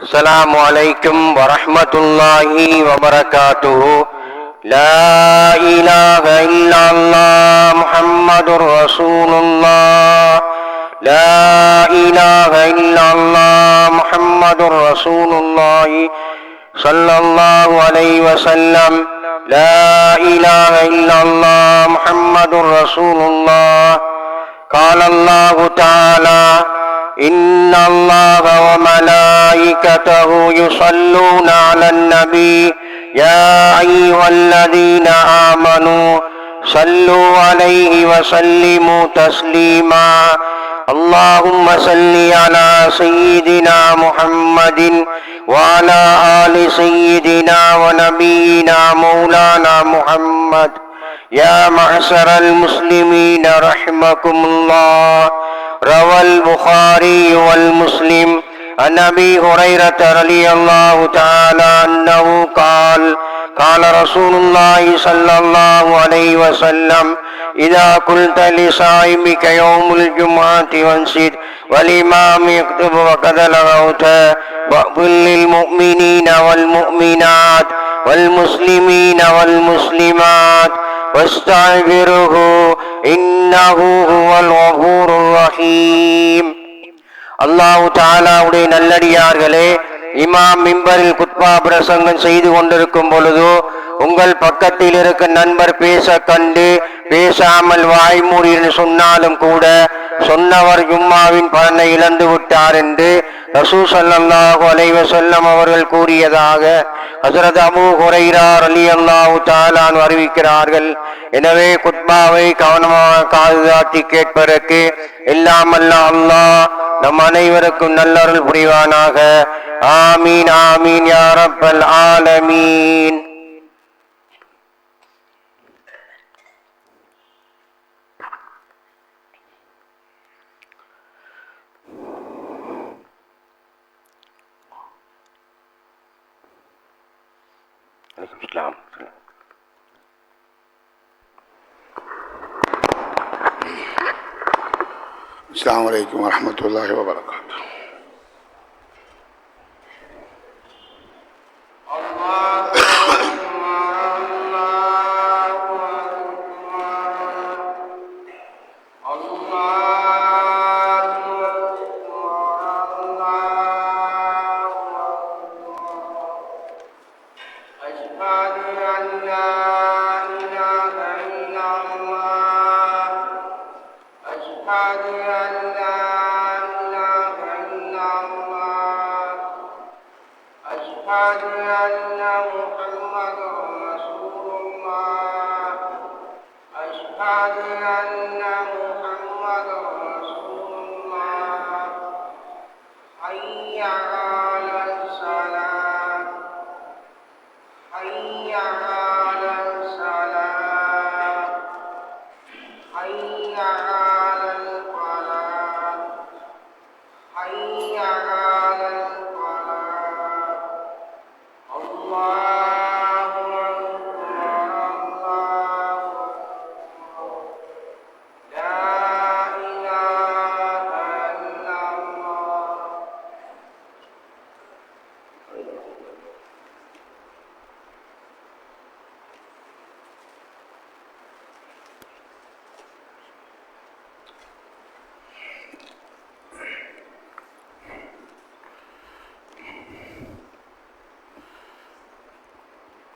السلام عليكم ورحمة الله وبركاته. لا إله إلا الله محمد رسول الله. لا إله إلا الله محمد رسول الله صلى الله عليه وسلم. لا إله إلا الله محمد رسول الله. قال الله تعالى: إن الله وملائكته يصلون على النبي يا أيها الذين آمنوا صلوا عليه وسلموا تسليما. اللهم صل على سيدنا محمد وعلى آل سيدنا ونبينا مولانا محمد. يا معشر المسلمين رحمكم الله. روى البخاري والمسلم عن أبي هريرة رضي الله تعالى أنه قال: قال رسول الله صلى الله عليه وسلم: إذا قلت لصائمك يوم الجمعة وانشد والإمام يكتب وقد لغوت وقل للمؤمنين والمؤمنات والمسلمين والمسلمات واستغفره إنه هو الغفور الرحيم. அல்லாஹ் தஆலாவுடைய நல்லடியார்களே, இமாம் மிம்பரில் குத்பா பிரசங்கம் செய்து கொண்டிருக்கும் பொழுது உங்கள் பக்கத்தில் இருக்க நண்பர் பேச கண்டு பேசாமல் வாய்மூடி சொன்னாலும் கூட சொன்னவர் ஜும்மாவின் பலனை இழந்து விட்டார் என்று ரசூல் ஸல்லல்லாஹு அலைஹி வஸல்லம் அவர்கள் கூறியதாக ஹஜ்ரத் அபூ ஹுரைரா ரலியல்லாஹு தஆலா அன்ஹு அறிவிக்கிறார்கள். எனவே குத்பாவை கவனமாக காதுதாட்டி கேட்பதற்கு எல்லாம் அல்லாஹ் நம் அனைவருக்கும் நல்லருள் புரிவானாக. ஆமீன் ஆமீன் யா ரப்பல் ஆலமீன். السلام عليكم ورحمة الله وبركاته.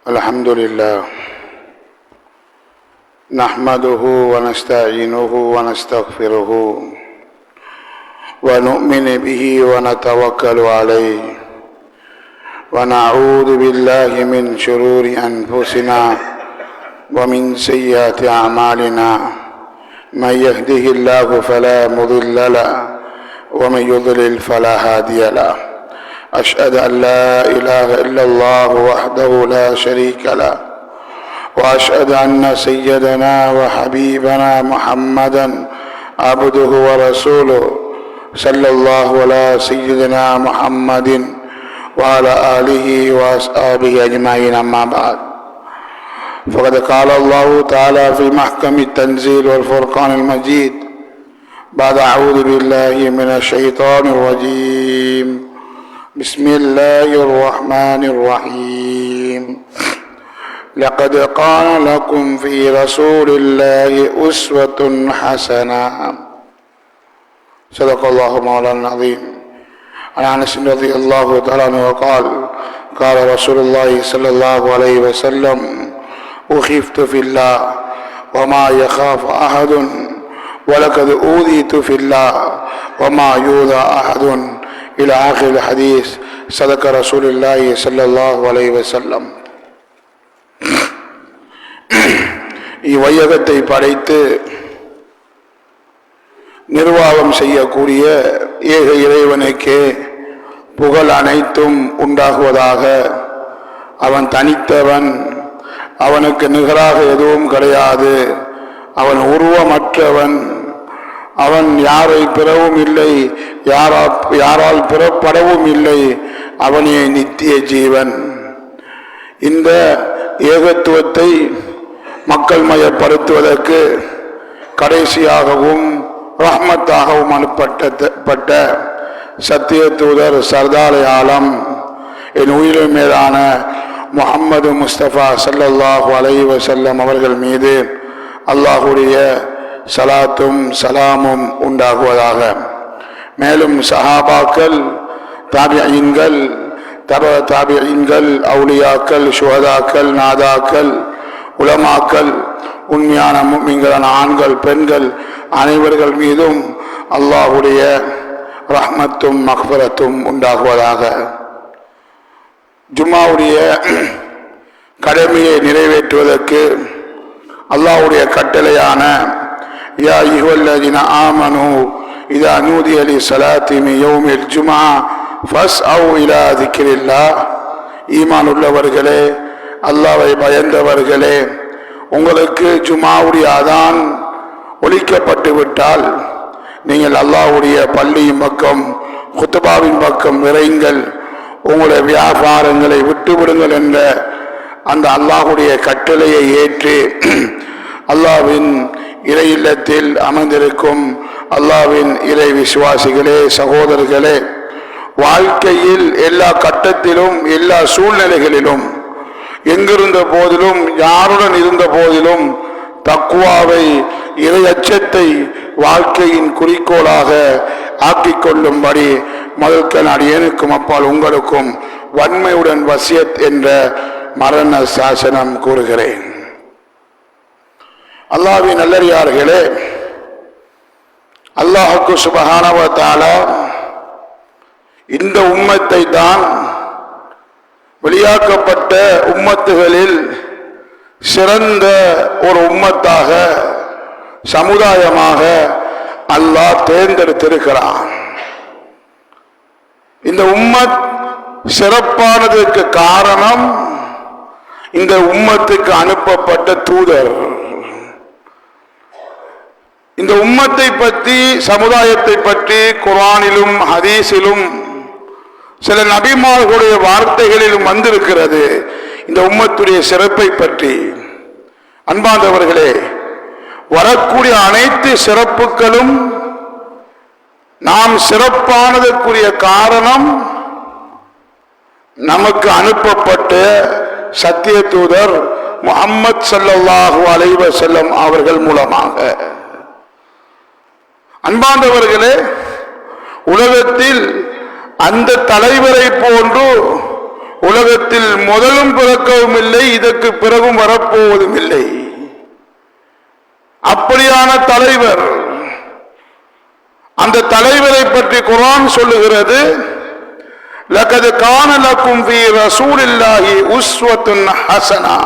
الحمد لله نحمده ونستعينه ونستغفره ونؤمن به ونتوكل عليه ونعوذ بالله من شرور أنفسنا ومن سيئات أعمالنا. من يهده الله فلا مضل له ومن يضلل فلا هادي له. أشهد أن لا إله إلا الله وحده لا شريك له وأشهد أن سيدنا وحبيبنا محمدا عبده ورسوله صلى الله على سيدنا محمد وعلى آله وأصحابه أجمعين. أما بعد، فقد قال الله تعالى في محكم التنزيل والفرقان المجيد بعد أعوذ بالله من الشيطان الرجيم: بسم الله الرحمن الرحيم لقد كان لكم في رسول الله أسوة حسنة صدق الله مولانا العظيم. عن أنس رضي الله تعالى عنه قال قال رسول الله صلى الله عليه وسلم أخفت في الله وما يخاف أحد ولقد أوذيت في الله وما يؤذى أحد إلى آخر الحديث. صدق رسول الله صلى الله عليه وسلم. இவ்வையகத்தை படைத்து நிர்வாகம் செய்யக்கூடிய ஏக இறைவனுக்கே புகழ் அனைத்தும் உண்டாகுவதாக. அவன் தனித்தவன், அவனுக்கு நிகராக எதுவும் கிடையாது. அவன் உருவமற்றவன், அவன் யாரை பெறவும் இல்லை, யாரால் பெறப்படவும் இல்லை. அவனே நித்திய ஜீவன். இந்த ஏகத்துவத்தை மக்கள் மயப்படுத்துவதற்கு கடைசியாகவும் ரஹ்மத்தாகவும் அனுப்பப்பட்ட சத்திய தூதர் சர்தார் ஆலம் என் உயிரின் மேலான முஹம்மது முஸ்தபா ஸல்லல்லாஹு அலைஹி வஸல்லம் அவர்கள் மீது அல்லாஹுடைய சலாத்தும் சலாமும் உண்டாகுவதாக. மேலும் சஹாபாக்கள், தாபிஈன்கள், தாபிஈன்கள், அவுலியாக்கள், சுஹதாக்கள், நாதாக்கள், உலமாக்கள், உண்மையான முஃமின்களான ஆண்கள், பெண்கள் அனைவர்கள் மீதும் அல்லாஹுடைய ரஹ்மத்தும் மக்ஃபிரத்தும் உண்டாகுவதாக. ஜும்மாவுடைய கடமையை நிறைவேற்றுவதற்கு அல்லாஹ்வுடைய கட்டளையான யா அய்யுஹல்லதீன ஆமனூ இதா நூதிய லிஸ்ஸலாத்தி மின் யௌமில் ஜும்ஆ ஃபஸ்அவ் இலா திக்ரில்லாஹ். ஈமான் உள்ளவர்களே, அல்லாஹ்வை பயந்தவர்களே, உங்களுக்கு ஜும்ஆவுடைய அதான் ஒலிக்கப்பட்டு விட்டால் நீங்கள் அல்லாஹ்வுடைய பள்ளியின் பக்கம், குத்பாவின் பக்கம் விரைங்கள், உங்களுடைய வியாபாரங்களை விட்டுவிடுங்கள் என்ற அந்த அல்லாஹ்வுடைய கட்டளையை ஏற்று அல்லாஹ்வின் இறை இல்லத்தில் அமர்ந்திருக்கும் அல்லாஹ்வின் இறை விசுவாசிகளே, சகோதரர்களே, வாழ்க்கையில் எல்லா கட்டத்திலும் எல்லா சூழ்நிலைகளிலும் எங்கிருந்த போதிலும் யாருடன் இருந்த போதிலும் தக்வாவை, இறை அச்சத்தை வாழ்க்கையின் குறிக்கோளாக ஆக்கிக் கொள்ளும்படி முதற்கன் அடியேனுக்கும் அப்பால் உங்களுக்கும் வன்மையுடன் வசியத் என்ற மரண சாசனம் கூறுகிறேன். அல்லாஹ்வின் நல்லடியார்களே, அல்லாஹ்வுக்கு சுப்ஹானஹு வ தஆலா இந்த உம்மத்தை தான் வெளியாக்கப்பட்ட உம்மத்துகளில் சிறந்த ஒரு உம்மத்தாக, சமுதாயமாக அல்லாஹ் தேர்ந்தெடுத்திருக்கிறான். இந்த உம்மத் சிறப்பானதற்கு காரணம் இந்த உம்மத்துக்கு அனுப்பப்பட்ட தூதர். இந்த உம்மத்தை பற்றி, சமுதாயத்தை பற்றி குர்ஆனிலும் ஹதீஸிலும் சில நபிமார்களுடைய வார்த்தைகளிலும் வந்திருக்கிறது இந்த உம்மத்துடைய சிறப்பை பற்றி. அன்பார்ந்தவர்களே, வரக்கூடிய அனைத்து சிறப்புகளும் நாம் சிறப்பானதற்குரிய காரணம் நமக்கு அனுப்பப்பட்ட சத்திய தூதர் முஹம்மது ஸல்லல்லாஹு அலைஹி வஸல்லம் அவர்கள் மூலமாக. அன்பார்ந்தவர்களே, உலகத்தில் அந்த தலைவரை போன்று உலகத்தில் முதலும் பிறக்கவும் இல்லை, இதற்கு பிறகும் வரப்போவதும் இல்லை. அப்படியான தலைவர், அந்த தலைவரை பற்றி குர்ஆன் சொல்லுகிறது, லகத் கான லக்கும் ஃபீ ரசூலில்லாஹி உஸ்வத்துன் ஹஸனா.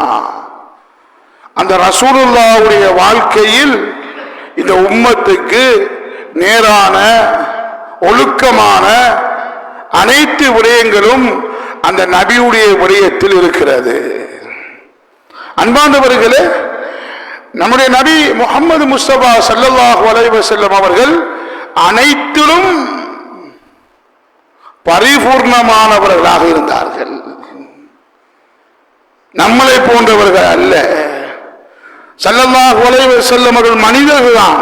அந்த ரசூலுல்லாஹ்வுடைய வாழ்க்கையில் இந்த உம்மத்துக்கு நேரான, ஒழுக்கமான அனைத்து விடயங்களும் அந்த நபியுடைய விடயத்தில் இருக்கிறது. அன்பார்ந்தவர்களே, நம்முடைய நபி முஹம்மது முஸ்தபா ஸல்லல்லாஹு அலைஹி வஸல்லம் அவர்கள் அனைத்திலும் பரிபூர்ணமானவர்களாக இருந்தார்கள். நம்மளை போன்றவர்கள் அல்ல. ஸல்லல்லாஹு அலைஹி வஸல்லம் அவர்கள் மனிதர்கள் தான்,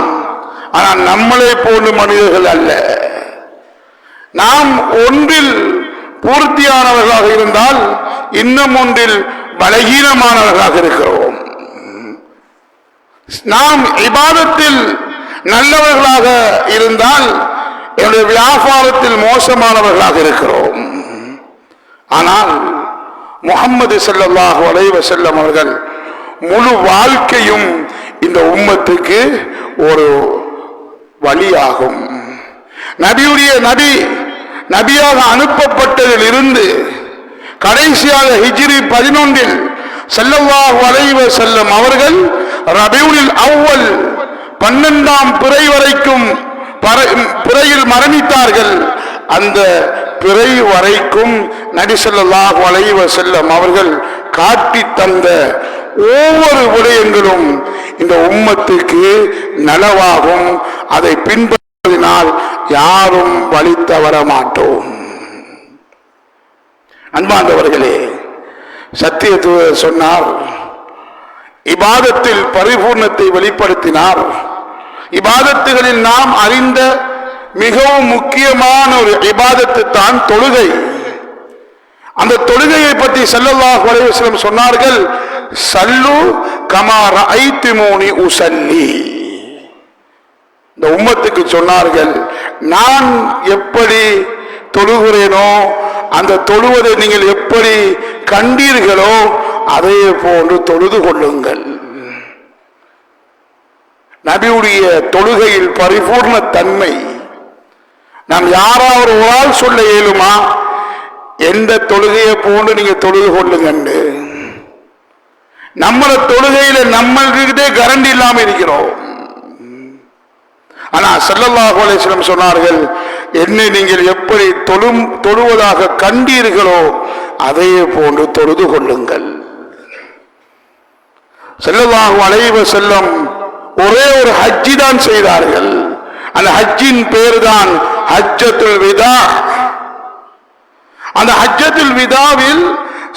ஆனால் நம்மளை போன்ற மனிதர்கள் அல்ல. நாம் ஒன்றில் பூர்த்தியானவர்களாக இருந்தால் இன்னும் ஒன்றில் பலகீனமானவர்களாக இருக்கிறோம். நாம் இபாதத்தில் நல்லவர்களாக இருந்தால் என்னுடைய வியாபாரத்தில் மோசமானவர்களாக இருக்கிறோம். ஆனால் முஹம்மது ஸல்லல்லாஹு அலைஹி வஸல்லம் அவர்கள் முழு வாழ்க்கையும் இந்த உம்மத்துக்கு ஒரு வழியாகும். நபியாக அனுப்பப்பட்டதில் இருந்து கடைசியாக ஹிஜ்ரி 11 ஸல்லல்லாஹு அலைஹி வஸல்லம் அவர்கள் ரபியுல் அவ்வல் 12ஆம் பிறை வரைக்கும் பிறையில் மரணித்தார்கள். அந்த பிறை வரைக்கும் நபி ஸல்லல்லாஹு அலைஹி வஸல்லம் அவர்கள் காட்டி தந்த ஒவ்வொரு விடயங்களும் இந்த உம்மத்துக்கு நலவாகும். அதை பின்பற்றினால் யாரும் வழி தவற மாட்டோம். அன்பார்ந்தவர்களே, சத்தியத்துவ சொன்னார், இபாதத்தில் பரிபூர்ணத்தை வெளிப்படுத்தினார். இபாதத்துகளில் நாம் அறிந்த மிகவும் முக்கியமான ஒரு இபாதத்து தான் தொழுகை. அந்த தொழுகையை பற்றி ஸல்லல்லாஹு அலைஹி வஸல்லம் சொன்னார்கள், சல்லு கமா ரஅய்துமூனி உஸல்லி. இந்த உம்மத்துக்கு சொன்னார்கள், நான் எப்படி தொழுகிறேனோ அந்த தொழுவதை நீங்கள் எப்படி கண்டீர்களோ அதே போன்று தொழுது கொள்ளுங்கள். நபியுடைய தொழுகையில் பரிபூர்ண தன்மை நாம் யாராவது ஒரு ஆள் சொல்ல இயலுமா? எந்த தொழுகையை போன்று நீங்க தொழுது கொள்ளுங்க. நம்மள தொழுகையில நம்மளுக்கிட்டே கரண்ட் இல்லாம இருக்கிறோம். ஆனா ஸல்லல்லாஹு அலைஹி வஸல்லம் சொன்னார்கள், என்னை நீங்கள் எப்படி தொழுவதாக கண்டீர்களோ அதே போன்று தொழுது கொள்ளுங்கள். ஸல்லல்லாஹு அலைஹி வஸல்லம் ஒரே ஒரு ஹஜ்ஜி தான் செய்தார்கள். அந்த ஹஜ்ஜின் பேர் தான் ஹஜ்ஜத்துல் விதா. அந்த ஹஜ்ஜத்துல் விதாவில்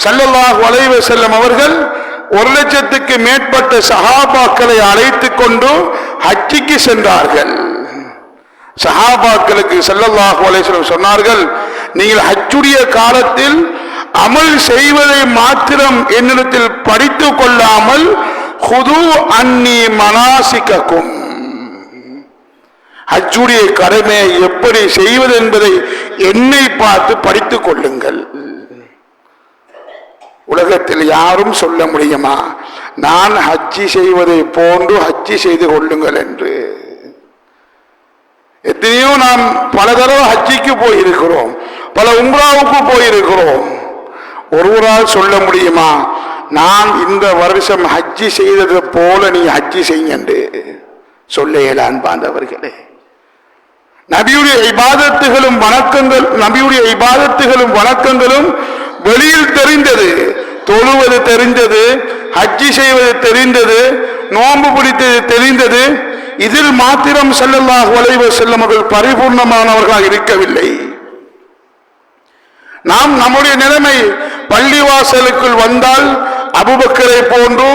ஸல்லல்லாஹு அலைஹி வஸல்லம் அவர்கள் 1,00,000க்கு மேற்பட்ட சஹாபாக்களை அழைத்துக் கொண்டு ஹஜ்ஜிக்கு சென்றார்கள். சஹாபாக்களுக்கு ஸல்லல்லாஹு அலைஹி வஸல்லம் சொன்னார்கள், நீங்கள் ஹஜ்ஜுடைய காலத்தில் அமல் செய்வதை மாத்திரம் என்னிடத்தில் படித்துக் கொள்ளாமல் ஹுது அன்னி மனாசிகக்கும், ஹஜ்ஜுடைய கடமையை எப்படி செய்வது என்பதை என்னை பார்த்து படித்துக் கொள்ளுங்கள். உலகத்தில் யாரும் சொல்ல முடியுமா, நான் ஹஜ்ஜி செய்வதை போன்று ஹஜ்ஜி செய்து கொள்ளுங்கள் என்று? எத்தனையோ நாம் பல தடவை ஹஜ்ஜிக்கு போயிருக்கிறோம், பல உம்ராவுக்கு போயிருக்கிறோம். ஒருவரால் சொல்ல முடியுமா, நான் இந்த வருஷம் ஹஜ்ஜி செய்தது போல நீ ஹஜ்ஜி செய்யுங்க என்று சொல்ல இயலாது. அன்பார்ந்தவர்களே, நபியுடைய இபாதத்துகளும் வணக்கங்களும் வெளியில் தெரிந்தது. தொழுவது தெரிந்தது, ஹஜ்ஜி செய்வது தெரிந்தது, நோன்பு பிடித்தது தெரிந்தது. இதில் மாத்திரம் ஸல்லல்லாஹு அலைஹி வஸல்லம் அவர்கள் பரிபூர்ணமானவர்களாக இருக்கவில்லை. நாம் நம்முடைய நிலைமை, பள்ளிவாசலுக்குள் வந்தால் அபூபக்கரை போன்று,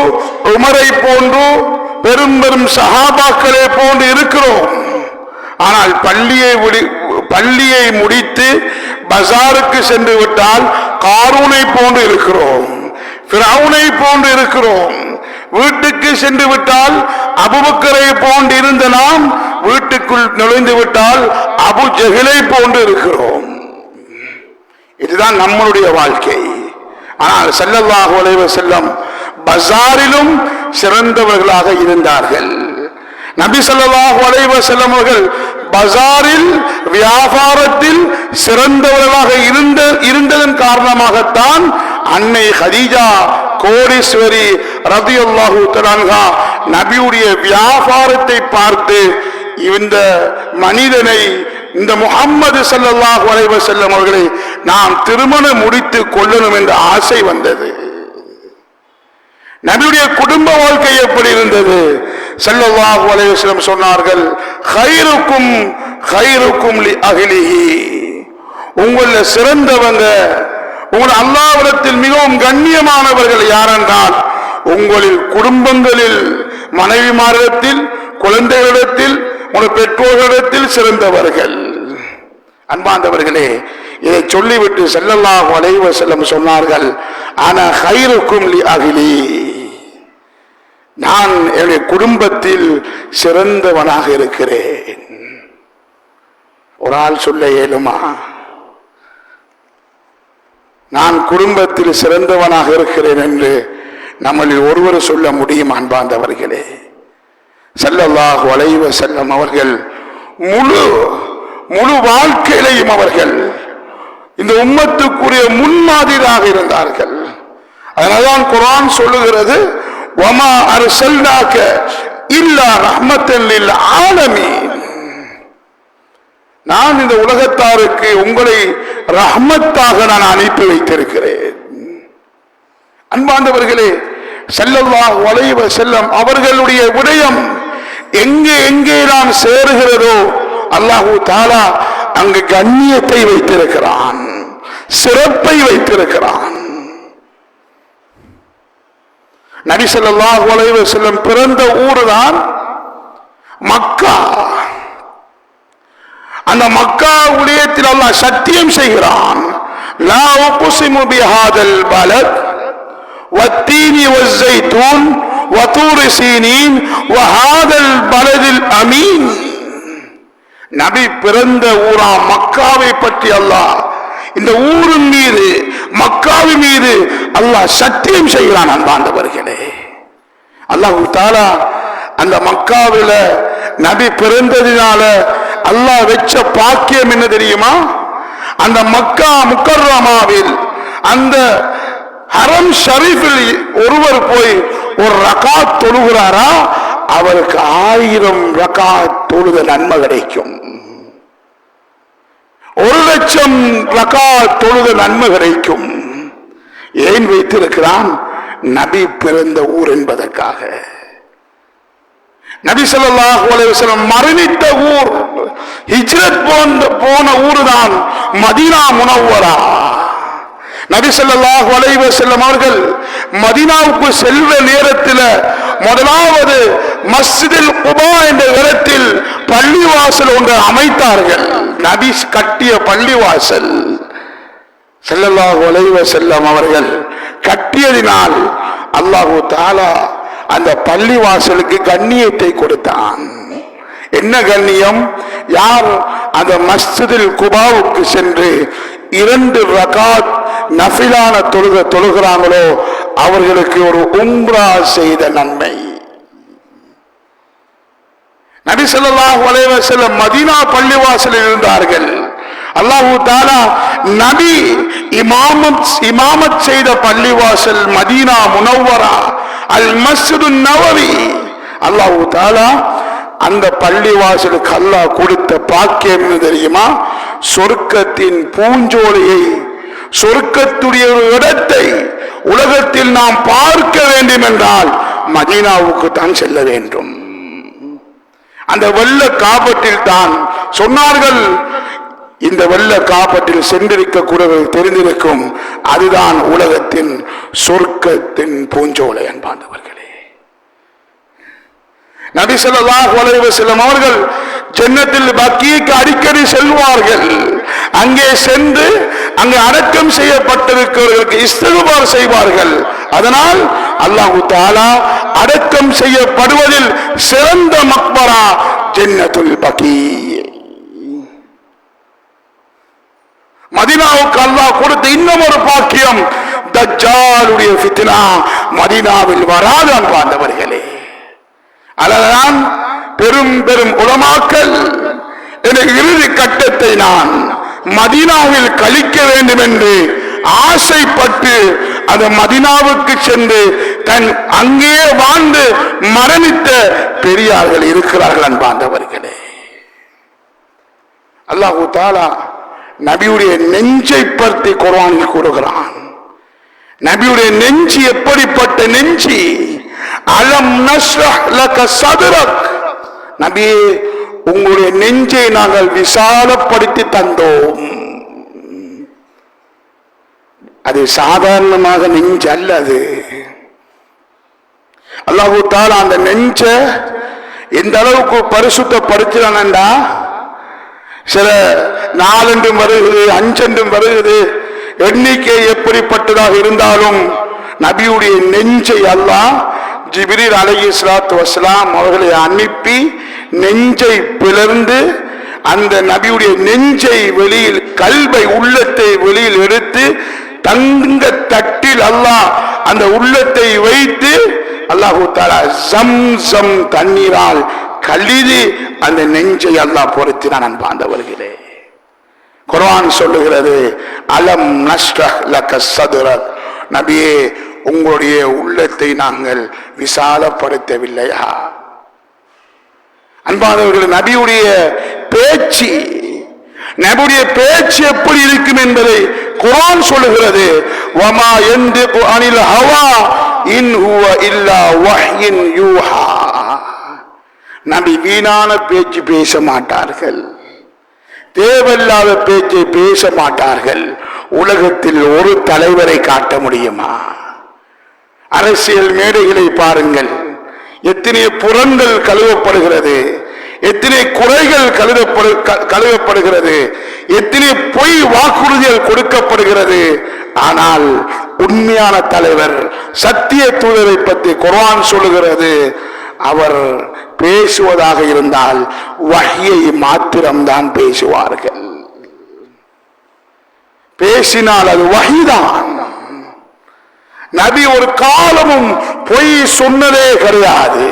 உமரை போன்று, பெரும் பெரும் சஹாபாக்களை போன்று இருக்கிறோம். ஆனால் பள்ளியை முடித்து பஜாருக்கு சென்று விட்டால் காரூனை போன்று இருக்கிறோம், ஃபிரௌனை போன்று இருக்கிறோம். வீட்டுக்கு சென்று விட்டால் அபூபக்கரை போன்று இருந்த நாம் வீட்டுக்குள் நுழைந்து விட்டால் அபு ஜஹலை போன்று இருக்கிறோம். இதுதான் நம்மளுடைய வாழ்க்கை. ஆனால் ஸல்லல்லாஹு அலைஹி வஸல்லம் பஜாரிலும் சிறந்தவர்களாக இருந்தார்கள். நபி ஸல்லல்லாஹு அலைஹி வஸல்லம் அவர்கள் பஜாரில் வியாபாரத்தில் சிறந்தவர்களாக இருந்ததன் காரணமாகத்தான் அன்னை ஹதீஜா கோடீஸ்வரி ரலியல்லாஹு தஆலா அன்ஹா நபியுடைய வியாபாரத்தை பார்த்து இந்த மனிதனை, இந்த முஹம்மது ஸல்லல்லாஹு அலைஹி வஸல்லம் அவர்களை நாம் திருமணம் முடித்து கொள்ளணும் என்ற ஆசை வந்தது. நபியுடைய குடும்ப வாழ்க்கை எப்படி இருந்தது? ஸல்லல்லாஹு அலைஹி வஸல்லம் சொன்னார்கள், கைருக்கும் கைருக்கும் லி அஹ்லிஹி, உங்கள சிறந்தவங்க, உங்கள் அல்லாஹ்விடத்தில் மிகவும் கண்ணியமானவர்கள் யாரென்றால் உங்களில் குடும்பங்களில் மனைவிமாரிடத்தில், குழந்தைகளிடத்தில், உங்கள் பெற்றோர்களிடத்தில் சிறந்தவர்கள். அன்பார்ந்தவர்களே, இதை சொல்லிவிட்டு ஸல்லல்லாஹு அலைஹி வஸல்லம் சொன்னார்கள், அன கைருக்கும் லி அஹ்லி, நான் என்னுடைய குடும்பத்தில் சிறந்தவனாக இருக்கிறேன். ஒரு ஆள் சொல்ல இயலுமா? நான் குடும்பத்தில் சிறந்தவனாக இருக்கிறேன் என்று நம்மளில் ஒருவர் சொல்ல முடியும்? அன்பார்ந்தவர்களே, ஸல்லல்லாஹு அலைஹி வஸல்லம் அவர்கள் முழு வாழ்க்கையிலையும் அவர்கள் இந்த உம்மத்துக்குரிய முன்மாதிரியாக இருந்தார்கள். அதனால்தான் குர்ஆன் சொல்லுகிறது, வமா அர்ஸல்னாக இல்லா ரஹ்மத்தன் லில் ஆலமீன், நான் இந்த உலகத்தாருக்கு உங்களை ரஹ்மத்தாக நான் அனுப்பி வைத்திருக்கிறேன். அன்பார்ந்தவர்களே, ஸல்லல்லாஹு அலைஹி வஸல்லம் அவர்களுடைய விடயம் எங்கே எங்கே நாம் சேருகிறதோ அல்லாஹு தஆலா அங்கு கண்ணியத்தை வைத்திருக்கிறான், சிறப்பை வைத்திருக்கிறான். நபி ஸல்லல்லாஹு அலைஹி வஸல்லம் பிறந்த ஊர்தான் மக்கா. அந்த மக்கா உலகத்தில் அல்லாஹ் சத்தியம் செய்கிறான், லா உக்ஸிமு பிஹாதல் பலத் வத்தீனி வஸ்ஸைத்தூன் வதூர் சீனீன் வஹாதல் பலதில் அமீன். நபி பிறந்த ஊரா மக்காவை பற்றி அல்லாஹ் இந்த ஊரின் மீது, மக்காவின் மீது அல்லாஹ் சத்தியம் செய்கிறான். அன்பார்ந்தவர்களே, அல்லாஹ் தஆலா அந்த மக்காவில நபி பிறந்ததினால அல்லாஹ் வெச்ச பாக்கியம் என்ன தெரியுமா? அந்த மக்கா முக்கர்ரமாவில் அந்த ஹரம் ஷரீஃபில் ஒருவர் போய் ஒரு ரகாத் தொழுகிறாரா, அவருக்கு 1000 ரகாத் தொழுத நன்மை கிடைக்கும். 1,00,000 ரகாத் தொழுத நன்மை கிடைக்கும். ஏன் வைத்திருக்கிறான்? நபி பிறந்த ஊர் என்பதற்காக. நபி ஸல்லல்லாஹு அலைஹி வஸல்லம் மரணித்த ஊர், ஹிஜ்ரத் போன ஊர் தான் மதீனா முனவ்வரா. நபி ஸல்லல்லாஹு அலைஹி வஸல்லம் அவர்கள் மதீனாவுக்கு செல்வ நேரத்தில் முதலாவது மஸ்ஜிதுல் குபா என்ற இடத்தில் பள்ளிவாசல் ஒன்று அமைத்தார்கள். நபி கட்டிய பள்ளிவாசல் ஸல்லல்லாஹு அலைஹி வஸல்லம் அவர்கள் கட்டியதினால் அல்லாஹு தஆலா அந்த பள்ளிவாசலுக்கு கண்ணியத்தை கொடுத்தான். என்ன கண்ணியம்? யார் அந்த மஸ்ஜிதுல் குபாவுக்கு சென்று 2 ரகாத் நஃபிலான தொழுகிறாங்களோ அவர்களுக்கு ஒரு உம்ரா செய்த நன்மை. நபி ஸல்லல்லாஹு அலைஹி வஸல்லம் மதீனா பள்ளிவாசலில் இருந்தார்கள். அல்லாஹு தஆலா நபி இமாமத் செய்த பள்ளிவாசல் மதீனா முனவ்வரா அல் மஸ்ஜிதுன் நபவி. அல்லாஹு தஆலா அந்த பள்ளிவாசலுக்கு அல்லாஹ் கொடுத்த பாக்கியம் என்ன தெரியுமா? சொர்க்கத்தின் பூஞ்சோலையை, சொர்க்கத்துடைய ஒரு இடத்தை உலகத்தில் நாம் பார்க்க வேண்டும் என்றால் மதீனாவுக்கு தான் செல்ல வேண்டும். அந்த வெள்ள காபத்தில் தான் சொன்னார்கள், இந்த வெள்ள காப்பற்றில் சென்றிருக்க கூடவர்கள் தெரிந்திருக்கும், அதுதான் உலகத்தின் சொர்க்கத்தின் பூஞ்சோலை. அன்பார்ந்தவர்களே, நபி ஸல்லல்லாஹு அலைஹி வஸல்லம் அவர்கள் ஜன்னத்தில் பக்கீக்கு அடிக்கடி செல்வார்கள். அங்கே சென்று அங்கே அடக்கம் செய்யப்பட்டிருக்கிறவர்களுக்கு இஸ்திக்பார் செய்வார்கள். அதனால் அல்லாஹு தஆலா அடக்கம் செய்யப்படுவதில் சிறந்த மக்பரா ஜன்னத்துல் பக்கீ. மதீனாவுக்கு அல்லாஹ் கொடுத்த இன்னும் ஒரு பாக்கியம், தஜ்ஜாலுடைய ஃபித்னா மதீனாவில் வராது. அன்பார்ந்தவர்களே, அதனால் பெரும் பெரும் உலமாக்கள் இறுதி கட்டத்தை நான் மதீனாவில் கழிக்க வேண்டும் என்று ஆசைப்பட்டு அந்த மதீனாவுக்கு சென்று தன் அங்கே வாழ்ந்து மரணித்த பெரியார்கள் இருக்கிறார்கள். அன்பார்ந்தவர்களே, அல்லாஹு தஆலா நபியுடைய நெஞ்சை பற்றி குர்ஆனில் கூறுகிறான். நபியுடைய நெஞ்சு எப்படிப்பட்ட நெஞ்சு? அலம் நஷ்ரஹ் லக சத்ரக். நபியே, உங்களுடைய நெஞ்சை நாங்கள் விசாலப்படுத்தி தந்தோம். அது சாதாரணமாக நெஞ்சு அல்ல. அது அல்லாஹு தஆலா அந்த நெஞ்ச எந்த அளவுக்கு பரிசுத்தப்படுத்தினான்டா, சில 4 என்றும் வருகிறது, 5 என்றும் வருகிறது. எண்ணிக்கை எப்படிப்பட்டதாக இருந்தாலும் நபியுடைய நெஞ்சை அல்லாஹ் ஜிப்ரீல் அலைஹிஸ்ஸலாத்து வஸ்ஸலாம் அவர்களை அனுப்பி நெஞ்சை பிளர்ந்து அந்த நபியுடைய நெஞ்சை வெளியில், கல்வை உள்ளத்தை வெளியில் எடுத்து தங்க தட்டில் அல்லாஹ் அந்த உள்ளத்தை வைத்து அல்லாஹு தஆலா ஜம்ஸம் தண்ணீரால் கழுவி அந்த நெஞ்சை அல்லாஹ் பொருத்தினான். அன்பார்ந்தவர்களே, குர்ஆன் சொல்லுகிறது, அலம் நஷ்ரஹ் லக ஸத்ரக், நபியே உங்களுடைய உள்ளத்தை நாங்கள் விசாலப்படுத்தவில்லையா? அன்பானவர்கள், நபியுடைய பேச்சு எப்படி இருக்கும் என்பதை குர்ஆன் சொல்லுகிறது. வமா யன்திகு அனில் ஹவா இன் ஹுவ இல்லா வஹ்யின் யூஹா. நபி வீணான பேச்சு பேச மாட்டார்கள், தேவையில்லாத பேச்சை பேச மாட்டார்கள். உலகத்தில் ஒரு தலைவரை காட்ட முடியுமா? அரசியல் மேடைகளை பாருங்கள், எத்தனை புறங்கள் கழுவப்படுகிறது, எத்தனை குறைகள் கழுவப்படுகிறது, எத்தனை பொய் வாக்குறுதிகள் கொடுக்கப்படுகிறது. ஆனால் உண்மையான தலைவர், சத்திய தூதரை பற்றி குர்ஆன் சொல்லுகிறது, அவர் பேசுவதாக இருந்தால் வஹ்யை மாத்திரம்தான் பேசுவார்கள். பேசினால் அது வஹ்தான். நபி ஒரு காலமும் பொய் சொன்னதே கிடையாது.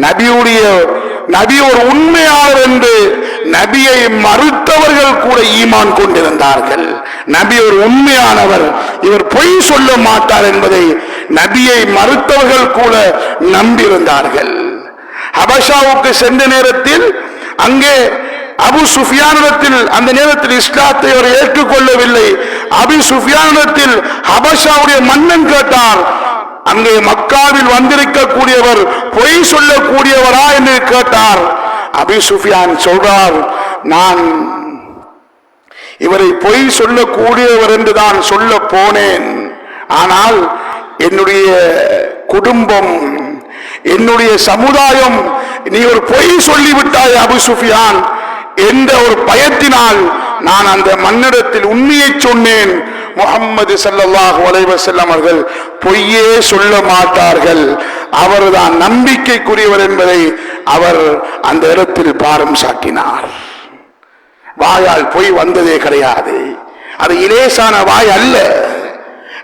நபி ஒரு உண்மையாளர் என்று நபியை மறுத்தவர்கள் கூட ஈமான் கொண்டிருந்தார்கள். நபி ஒரு உண்மையானவர், இவர் பொய் சொல்ல மாட்டார் என்பதை நபியை மறுத்தவர்கள் கூட நம்பியிருந்தார்கள். ஹபஷாவுக்கு சென்ற நேரத்தில் அங்கே அபு சுஃபியானிடத்தில், அந்த நேரத்தில் இஸ்லாத்தை அவர் ஏற்றுக்கொள்ளவில்லை. அபு சுஃபியானிடத்தில் ஹபஷாவுடைய மன்னன் கேட்டார், அங்கே மக்காவில் வந்திருக்கக்கூடியவர் பொய் சொல்லக்கூடியவரா என்று கேட்டார். அபு சுஃபியான் சொல்றார், நான் இவரை பொய் சொல்லக்கூடியவர் என்று தான் சொல்ல போனேன், ஆனால் என்னுடைய குடும்பம், என்னுடைய சமுதாயம், நீ ஒரு பொய் சொல்லிவிட்டாய் அபு சுஃபியான் என்ற ஒரு பயத்தினால் நான் அந்த மன்னிடத்தில் உண்மையை சொன்னேன். முஹம்மது ஸல்லல்லாஹு அலைஹி வஸல்லம் அவர்கள் பொய்யே சொல்ல மாட்டார்கள், அவர்தான் நம்பிக்கைக்குரியவர் என்பதை அவர் அந்த இடத்தில் பாரம் சாட்டினார். வாயால் பொய் வந்ததே கிடையாது. அது இலேசான வாய் அல்ல.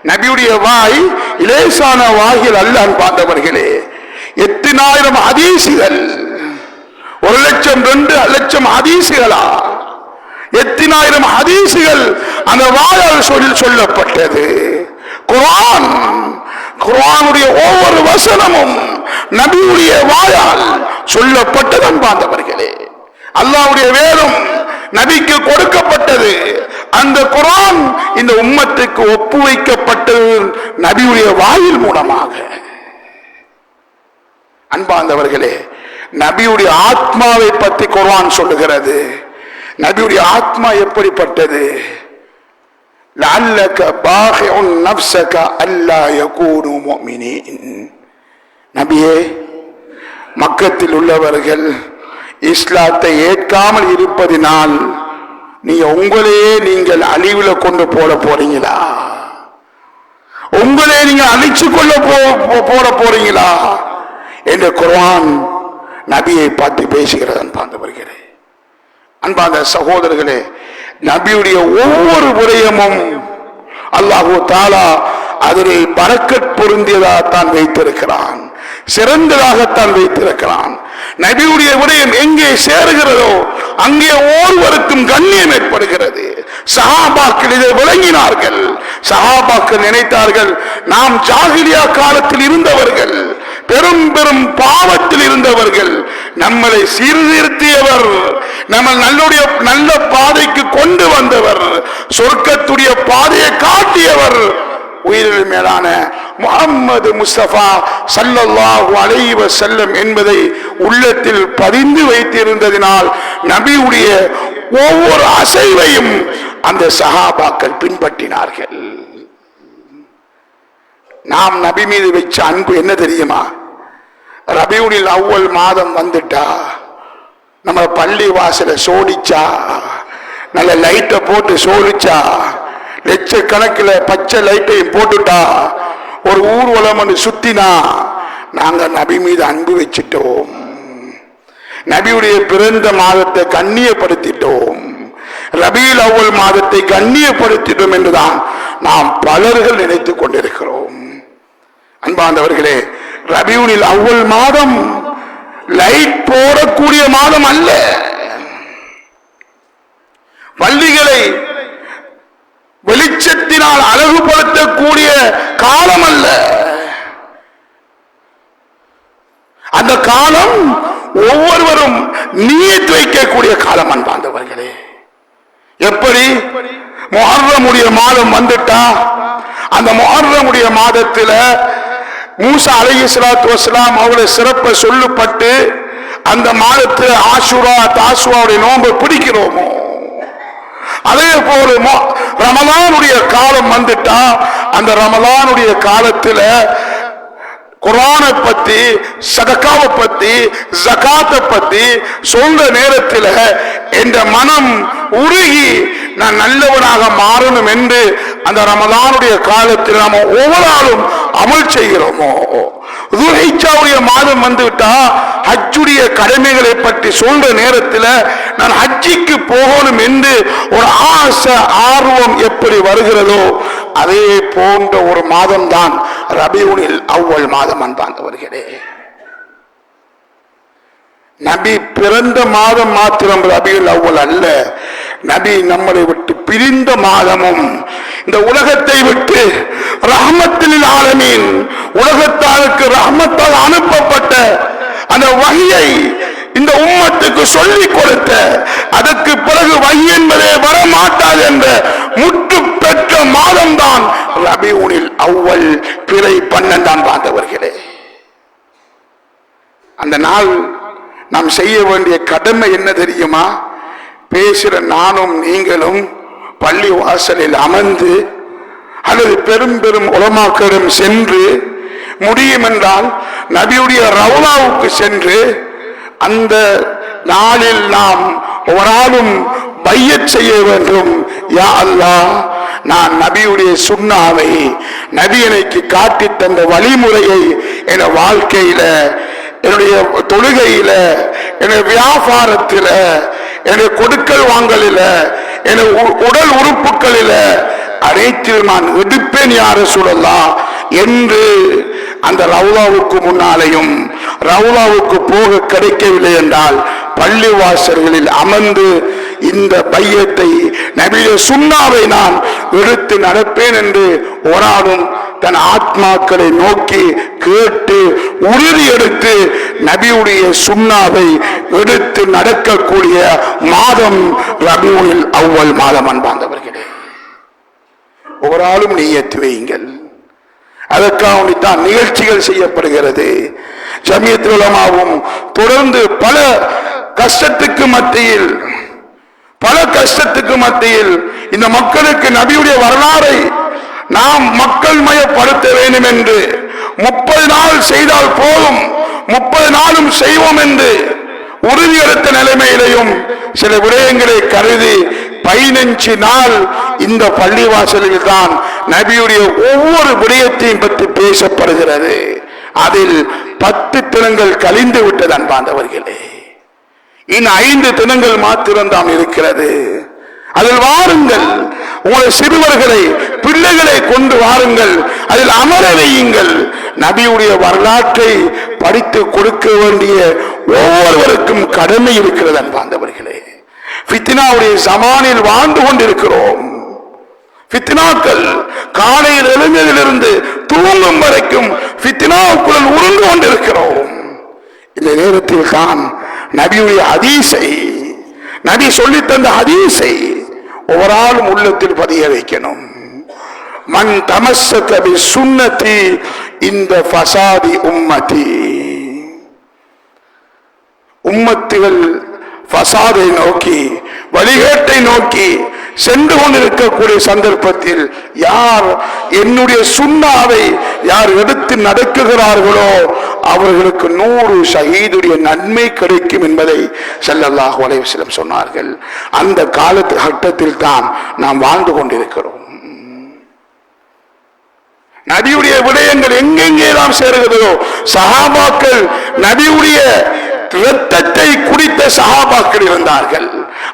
நபியுடைய வாய் இலேசான வாயில் அல்ல. பார்த்தவர்களே, 8000 ஹதீசுகள், 1,00,000 2,00,000 ஹதீசுகளா? 8000 ஹதீசுகள் அந்த வாயால் சொல்லப்பட்டது. குர்ஆனுடைய ஒவ்வொரு வசனமும் நபியுடைய வாயால் சொல்லப்பட்டதன் பார்த்தவர்களே. அல்லாஹ்வுடைய வேதம் நபிக்கு கொடுக்கப்பட்டது. அந்த குர்ஆன் இந்த உம்மத்துக்கு ஒப்பு வைக்கப்பட்டது நபியுடைய வாயில் மூலமாக. அன்பார்ந்தவர்களே, நபியுடைய ஆத்மாவை பற்றி குர்ஆன் சொல்லுகிறது. நபியுடைய ஆத்மா எப்படிப்பட்டது? லஅல்லக பாகிஉன் நஃப்ஸக அல்லா யகூனு முஃமினீன். நபியே, மக்கத்தில் உள்ளவர்கள் இஸ்லாத்தை ஏற்காமல் இருப்பதினால் உங்களையே நீங்கள் அழிவுல கொண்டு போட போறீங்களா? உங்களே நீங்க அழிச்சு கொள்ள போட போறீங்களா என்று குர்ஆன் நபியை பார்த்து பேசுகிறது. அன்பார்ந்தவர்களே, அன்பார்ந்த சகோதரர்களே, நபியுடைய ஒவ்வொரு விடயமும் அல்லாஹு தஆலா அதில் பரக்கத் பொருந்தியதாகத்தான் வைத்திருக்கிறான், சிறந்ததாகத்தான் வைத்திருக்கிறான். நபியுடைய விடயம் எங்கே சேருகிறதோ அங்கே ஒவ்வொருவருக்கும் கண்ணியம் ஏற்படுகிறது. சஹாபாக்கள் இதை விளங்கினார்கள். சஹாபாக்கள் நினைத்தார்கள், நாம் ஜாஹிலியா காலத்தில் இருந்தவர்கள், பெரும் பெரும் பாவத்தில் இருந்தவர்கள், நம்மளை சீர்திருத்தியவர், நம்ம நல்ல பாதைக்கு கொண்டு வந்தவர், சொர்க்கத்துடைய பாதையை காட்டியவர் உயிரில் மேலான முஹம்மது முஸ்தபா ஸல்லல்லாஹு அலைஹி வஸல்லம் என்பதை உள்ளத்தில் பதிந்து வைத்திருந்ததினால் நபியுடைய ஒவ்வொரு அசைவையும் அந்த சஹாபாக்கள் பின்பற்றினார்கள். நாம் நபி மீது வச்ச அன்பு என்ன தெரியுமா? ரபியுல் அவ்வல் மாதம் வந்துட்டா நம்ம பள்ளி வாசல சோடிச்சா, நல்ல லைட்டை போட்டு சோடிச்சா, லட்சக்கணக்கில் பச்சை லைட்டையும் போட்டுட்டா, ஒரு ஊர்வலம் சுத்தினா நாங்க நபி மீது அன்பு வச்சிட்டோம், நபியுடைய பிறந்த மாதத்தை கண்ணியப்படுத்திட்டோம், ரபீல் அவ்வல் மாதத்தை கண்ணியப்படுத்திட்டோம் என்றுதான் நாம் பலர்கள் நினைத்துக் கொண்டிருக்கிறோம். அன்பார்ந்தவர்களே, ரபீல் அவ்வல் மாதம் லைட் போடக்கூடிய மாதம் அல்ல, பள்ளிகளை வெளிச்சத்தினால் அழகுபடுத்தக்கூடிய காலம் அல்ல. அந்த காலம் ஒவ்வொருவரும் நியத் வைக்கக்கூடிய காலம். அன்பார்ந்தவர்களே, எப்படி முஹர்ரமுடைய மாதம் வந்துட்டா, அந்த முஹர்ரமுடைய மாதத்தில் மூசா அலைஹிஸ்ஸலாத்து வஸ்ஸலாம் அவருடைய சிறப்பை சொல்லப்பட்டு அந்த மாதத்தில் ஆஷுரா தாசுவாவுடைய நோன்பை பிடிக்கிறோமோ, அதே போல ரமலானுடைய காலம் வந்துட்டா அந்த ரமலானுடைய காலத்தில் குர்ஆனை பத்தி, சதகாவை பத்தி, ஜகாத்தை பத்தி சொல்ற நேரத்தில் என்ற மனம் உருகி நான் நல்லவனாக மாறணும் என்று அந்த ரமலானுடைய காலத்தில் நாம ஒவ்வொரு நாளும் அமல் செய்கிறோமோ, துல்ஹிஜ்ஜாவுடைய மாதம் வந்துவிட்டா ஹஜ்ஜுடைய கடமைகளை பற்றி சொல்ற நேரத்தில் நான் ஹஜ்ஜிக்கு போகணும் என்று ஒரு ஆசை ஆர்வம் எப்படி வருகிறதோ அதே போன்ற ஒரு மாதம் தான் ரபீஉல் அவ்வல் மாதம். அன்பார்ந்தவர்களே, நபி பிறந்த மாதம் மாத்திரம் ரபீஉல் அவ்வல் அல்ல, நபி நம்மளை விட்டு பிரிந்த மாதமும், இந்த உலகத்தை விட்டு ரஹ்மத்துல் ஆலமீன் உலகத்தாருக்கு ரஹ்மத்தால் அனுப்பப்பட்ட அந்த வஹியை இந்த உம்மத்துக்கு சொல்லிக் கொடுத்த, அதற்கு பிறகு வஹி என்பதே வரமாட்டாது என்ற முற்று பெற்ற மாதம் தான் ரபீஉல் அவ்வல், பிறை 12 பார்த்தவர்களே. அந்த நாள் நாம் செய்ய வேண்டிய கடமை என்ன தெரியுமா? பேசுற நானும் நீங்களும் பள்ளி வாசலில் அமர்ந்து அல்லது பெரும் பெரும் உலமாக்களிடம் சென்று, முடியும் என்றால் நபியுடைய ரவுலாவுக்கு சென்று அந்த நாளில் நாம் ஒவ்வொருவரும் பையத் செய்ய வேண்டும். யா அல்லாஹ், நான் நபியுடைய சுன்னாவை, நபி எனக்கு காட்டி தந்த வழிமுறையை என் வாழ்க்கையில, என்னுடைய தொழுகையில, என்னுடைய வியாபாரத்தில, என்னுடைய கொடுக்கல் வாங்கலில, என்னுடைய உடல் உறுப்புகளில அனைத்தில் நான் எடுப்பேன் யா ரசூலல்லாஹ் என்று அந்த ரவுலாவுக்கு முன்னாலேயும், ரவுலாவுக்கு போக கிடைக்கவில்லை என்றால் பள்ளி வாசல்களில் அமர்ந்து இந்த பையத்தை, நபியுடைய சுன்னாவை நான் எடுத்து நடப்பேன் என்று ஒராடும் தன் ஆத்மாக்களை நோக்கி கேட்டு உறுதி எடுத்து நபியுடைய சுன்னாவை எடுத்து நடக்கக்கூடிய மாதம் ரபீஉல் அவ்வல் மாதம். அன்பார்ந்தவர்களே, ஒரு ஆளும் நியத்து வையுங்கள். அதற்காக தான் நிகழ்ச்சிகள் செய்யப்படுகிறது. ஜமியத்துல் உலமாவும் தொடர்ந்து பல கஷ்டத்துக்கு மத்தியில் இந்த மக்களுக்கு நபியுடைய வரலாறை நாம் மக்கள் மயப்படுத்த வேண்டும் என்று 30 நாள் செய்தால் போதும், 30 நாளும் செய்வோம் என்று உறுதியெடுத்த நிலைமையிலையும் சில விடயங்களை கருதி 15 நாள் இந்த பள்ளிவாசலில் தான் நபியுடைய ஒவ்வொரு விடயத்தையும் பற்றி பேசப்படுகிறது. அதில் 10 தினங்கள் கழிந்து விட்டது. அன்பார்ந்தவர்களே, இன்னும் 5 தினங்கள் மாத்திரம்தான் இருக்கிறது. அதில் வாருங்கள், உங்களுடைய சிறுவர்களை, பிள்ளைகளை கொண்டு வாருங்கள், அதில் அமர வையுங்கள். நபியுடைய வரலாற்றை படித்து கொடுக்க வேண்டிய ஒவ்வொருவருக்கும் கடமை இருக்கிறது. அன்பார்ந்தவர்களே, ஃபித்னாவுடைய ஜமானில் வாழ்ந்து கொண்டிருக்கிறோம். ஃபித்னாக்கள் காலையில் எழுந்ததிலிருந்து தூங்கும் வரைக்கும் ஃபித்னாவுக்குள் உருண்டு கொண்டிருக்கிறோம். இந்த நேரத்தில் தான் நபியுடைய ஹதீஸை, நபி சொல்லி தந்த ஹதீஸை ஒவ்வொரு உள்ளத்தில் பதிய வைக்கணும். மன் தமஸ்ஸக பி சுன்னதி இந்த ஃபசாதி உம்மதி. உம்மத்துகள் ஃபசாதை நோக்கி, வழிகேட்டை நோக்கி சென்று கொண்டிருக்கக்கூடிய சந்தர்ப்பத்தில் யார் என்னுடைய சுன்னாவை யார் எடுத்து நடக்குகிறார்களோ அவர்களுக்கு 100 ஷஹீதுடைய நன்மை கிடைக்கும் என்பதை ஸல்லல்லாஹு அலைஹி வஸல்லம் சொன்னார்கள். அந்த காலகட்டத்தில் தான் நாம் வாழ்ந்து கொண்டிருக்கிறோம். நபியுடைய விடயங்கள் எங்கெங்கே நாம் சேருகிறதோ, சஹாபாக்கள் நபியுடைய இரத்தத்தை குடித்த சஹாபாக்கள் இருந்தார்கள்.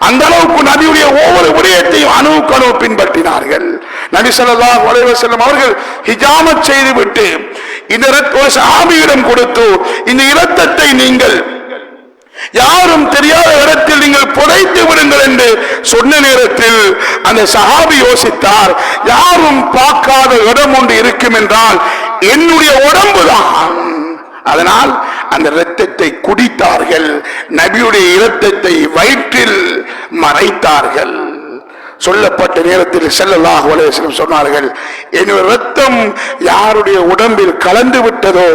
அந்த அளவுக்கு நபியுடைய ஒவ்வொரு விடயத்தையும் அணுவுக்கு அணு பின்பற்றினார்கள். நபி ஸல்லல்லாஹு அலைஹி வஸல்லம் அவர்கள் ஹிஜாமத் செய்துவிட்டு இந்த ஒரு சஹாபியிடம் கொடுத்து, இந்த இரத்தத்தை நீங்கள் யாரும் தெரியாத இடத்தில் நீங்கள் புதைத்து விடுங்கள் என்று சொன்ன நேரத்தில் அந்த சஹாபி யோசித்தார், யாரும் பார்க்காத இடம் ஒன்று இருக்கும் என்றால் என்னுடைய உடம்புதான். அதனால் அந்த இரத்தத்தை குடித்தார்கள். நபியுடைய இரத்தத்தை வயிற்றில் மறைத்தார்கள். சொல்லப்பட்ட நேரத்தில் ஸல்லல்லாஹு அலைஹி வஸல்லம் சொன்னார்கள், என்னுடைய இரத்தம் யாருடைய உடம்பில் கலந்து விட்டதோ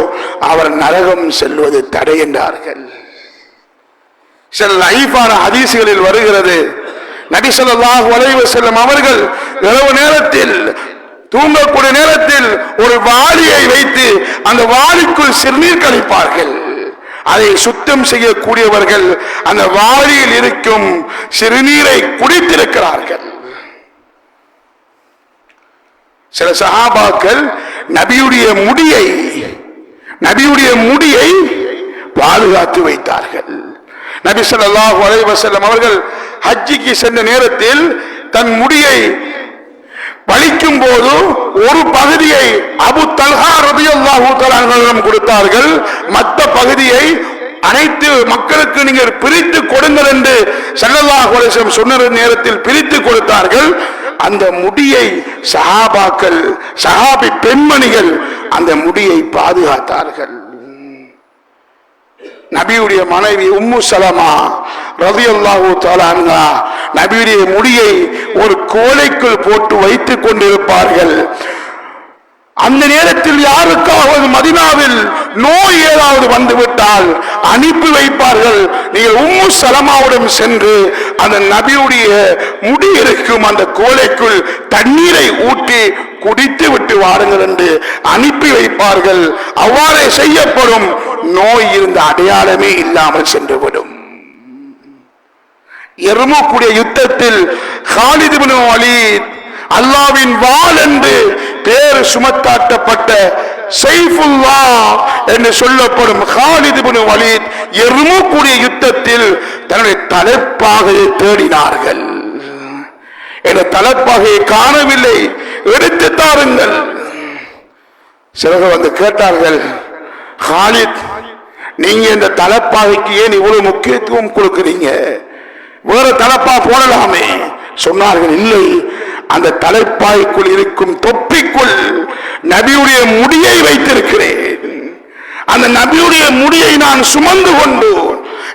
அவர் நரகம் செல்வது தடை என்றார்கள். சில லைஃபான ஹதீஸ்களில் வருகிறது, நபி ஸல்லல்லாஹு அலைஹி வஸல்லம் அவர்கள் இரவு நேரத்தில் தூங்கக்கூடிய நேரத்தில் ஒரு வாளியை வைத்து அந்த வாளிக்குள் சிறுநீர் கழிப்பார்கள். அதை சுத்தம் செய்யக்கூடியவர்கள் அந்த வாளியில் இருக்கும் சிறுநீரை குடித்திருக்கிறார்கள். சில சஹாபாக்கள் நபியுடைய முடியை பாதுகாத்து வைத்தார்கள். நபி ஸல்லல்லாஹு அலைஹி வஸல்லம் அவர்கள் ஹஜ்ஜிக்கு சென்ற நேரத்தில் தன் முடியை வலிக்கும் போது ஒரு பகுதியை அபு தல்ஹா ரலியல்லாஹு தஆலா அன்ஹு கொடுத்தார்கள். மற்ற பகுதியை அனைத்து மக்களுக்கு நீங்கள் பிரித்து கொடுங்கள் என்று ஸல்லல்லாஹு அலைஹி வஸல்லம் சொன்ன நேரத்தில் பிரித்து கொடுத்தார்கள். அந்த முடியை சஹாபி பெண்மணிகள் அந்த முடியை பாதுகாத்தார்கள். நபியுடைய மனைவி உம்மு சலமா ரலியல்லாஹு தஆலா அன்ஹா நபியுடைய முடியை ஒரு கோலைக்குள் போட்டு வைத்துக் கொண்டிருப்பார்கள். அந்த நேரத்தில் யாருக்காவது மதீனாவில் நோய் ஏதாவது வந்துவிட்டால் அனுப்பி வைப்பார்கள், நீங்கள் உம்மு சலமாவுடன் சென்று அந்த நபியுடைய முடி இருக்கும் அந்த கோலைக்குள் தண்ணீரை ஊற்றி குடித்து விட்டு வாருங்கள் என்று அனுப்பி வைப்பார்கள். அவ்வாறே செய்யப்படும், நோய் இருந்த அடையாளமே இல்லாமல் சென்றுவிடும். எர்முக்குடைய யுத்தத்தில் காலித் இப்னு வலீத், அல்லாஹ்வின் வாள் என்று பேர் சுமத்தாட்டப்பட்ட சைஃபுல்லா என்று சொல்லப்படும் காலித் இப்னு வலீத் எர்முக்குடைய யுத்தத்தில் தன்னுடைய தலைப்பாகையை தேடினார்கள். என்ற தலைப்பாகையை காணவில்லை, எடுத்து தாருங்கள். சிலர்கள் வந்து கேட்டார்கள், காலித் நீங்க இந்த தலைப்பாகைக்கு ஏன் இவ்வளவு முக்கியத்துவம் கொடுக்கிறீங்க, வேற தலைப்பா போடலாமே. சொன்னார்கள், இல்லை, அந்த தலைப்பாய்க்குள் இருக்கும் தொப்பிக்குள் நபியுடைய முடியை வைத்திருக்கிறேன். அந்த நபியுடைய முடியை நான் சுமந்து கொண்டு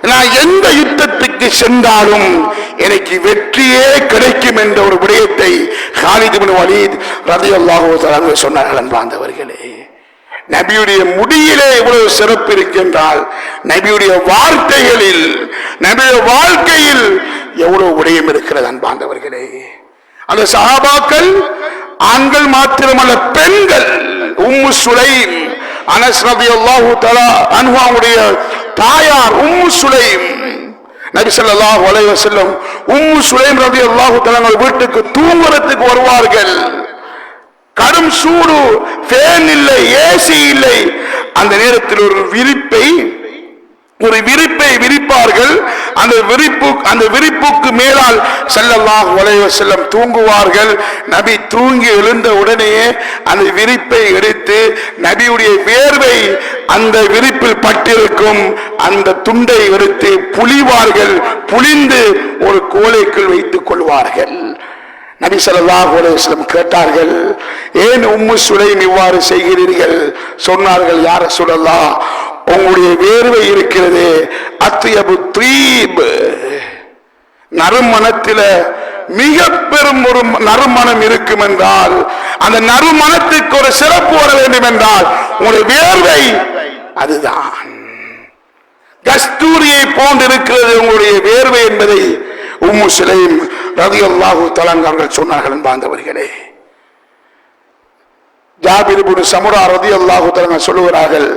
நான் எந்த யுத்தத்துக்கு சென்றாலும் எனக்கு வெற்றியே கிடைக்கும் என்ற ஒரு விடயத்தை காலித் இப்னு வலீத் ரலியல்லாஹு தஆலா சொன்னார்கள். அன்பார்ந்தவர்களே, நபியுடைய முடியிலே இவ்வளவு சிறப்பு இருக்கின்றால் நபியுடைய வார்த்தைகளில், நபியுடைய வாழ்க்கையில் எவ்வளவு விடயம் இருக்கிறது. அன்பார்ந்தவர்களே, அந்த சஹாபாக்கள் ஆண்கள் மாத்திரமல்ல, பெண்கள். உம்மு சுலைம், அனஸ் ரலியல்லாஹு தஆலா அன்ஹுவுடைய தாயார் உம்மு சுலைம், நபி ஸல்லல்லாஹு அலைஹி வஸல்லம் உம்மு சுலைம் ரலியல்லாஹு தஆலா வீட்டுக்கு தூங்குறதுக்கு வருவார்கள். கடும் சூடு, ஃபேன் இல்லை, ஏசி இல்லை. அந்த நேரத்தில் ஒரு விரிப்பை விரிப்பார்கள். அந்த விரிப்புக்கு மேலால் ஸல்லல்லாஹு அலைஹி வஸல்லம் தூங்குவார்கள். நபி தூங்கி எழுந்த உடனே அந்த விரிப்பை எடுத்து நபியுடைய வேர்வை அந்த விரிப்பில் பட்டிருக்கும் அந்த துண்டை எடுத்து புளிவார்கள். புளிந்து ஒரு கோலைக்குள் வைத்துக் கொள்வார்கள். நபி ஸல்லல்லாஹு அலைஹி வஸல்லம் கேட்டார்கள், ஏன் உம்மு சுலைம் இவ்வாறு செய்கிறீர்கள்? சொன்னார்கள், யா ரசூலல்லாஹ், உங்களுடைய வேர்வை இருக்கிறது, அத்யபு தீப், நறுமணத்தில மிக பெரும் ஒரு நறுமணம் இருக்கும் என்றால், அந்த நறுமணத்துக்கு ஒரு சிறப்பு வர வேண்டும் என்றால் உங்களுடைய வேர்வை அதுதான். கஸ்தூரியை போன்றிருக்கிறது உங்களுடைய வேர்வை என்பதை உம்மு சுலைம் ரலியல்லாஹு தஆலா அவர்கள் சொன்னார்கள். அன்பார்ந்தவர்களே, ஜாபிர் இப்னு சமுரா ரலியல்லாஹு தஆலா சொல்லுகிறார்கள்,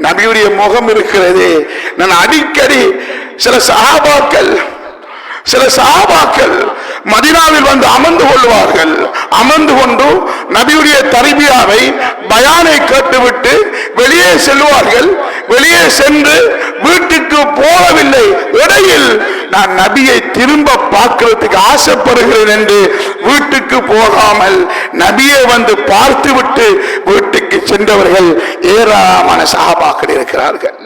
நபியுடைய முகம் இருக்கிறது, நான் அடிக்கடி சில சஹாபாக்கள் மதீனாவில் வந்து அமர்ந்து கொள்வார்கள். அமர்ந்து கொண்டு நபியுடைய தர்பியாவை பயானை கேட்டுவிட்டு வெளியே செல்வார்கள். வெளியே சென்று வீட்டுக்கு போகவில்லை, இடையில் நான் நபியை திரும்ப பார்க்கிறதுக்கு ஆசைப்படுகிறேன் என்று வீட்டுக்கு போகாமல் நபியை வந்து பார்த்துவிட்டு வீட்டுக்கு சென்றவர்கள் ஏராளமான சஹாபாக்கள் இருக்கிறார்கள்.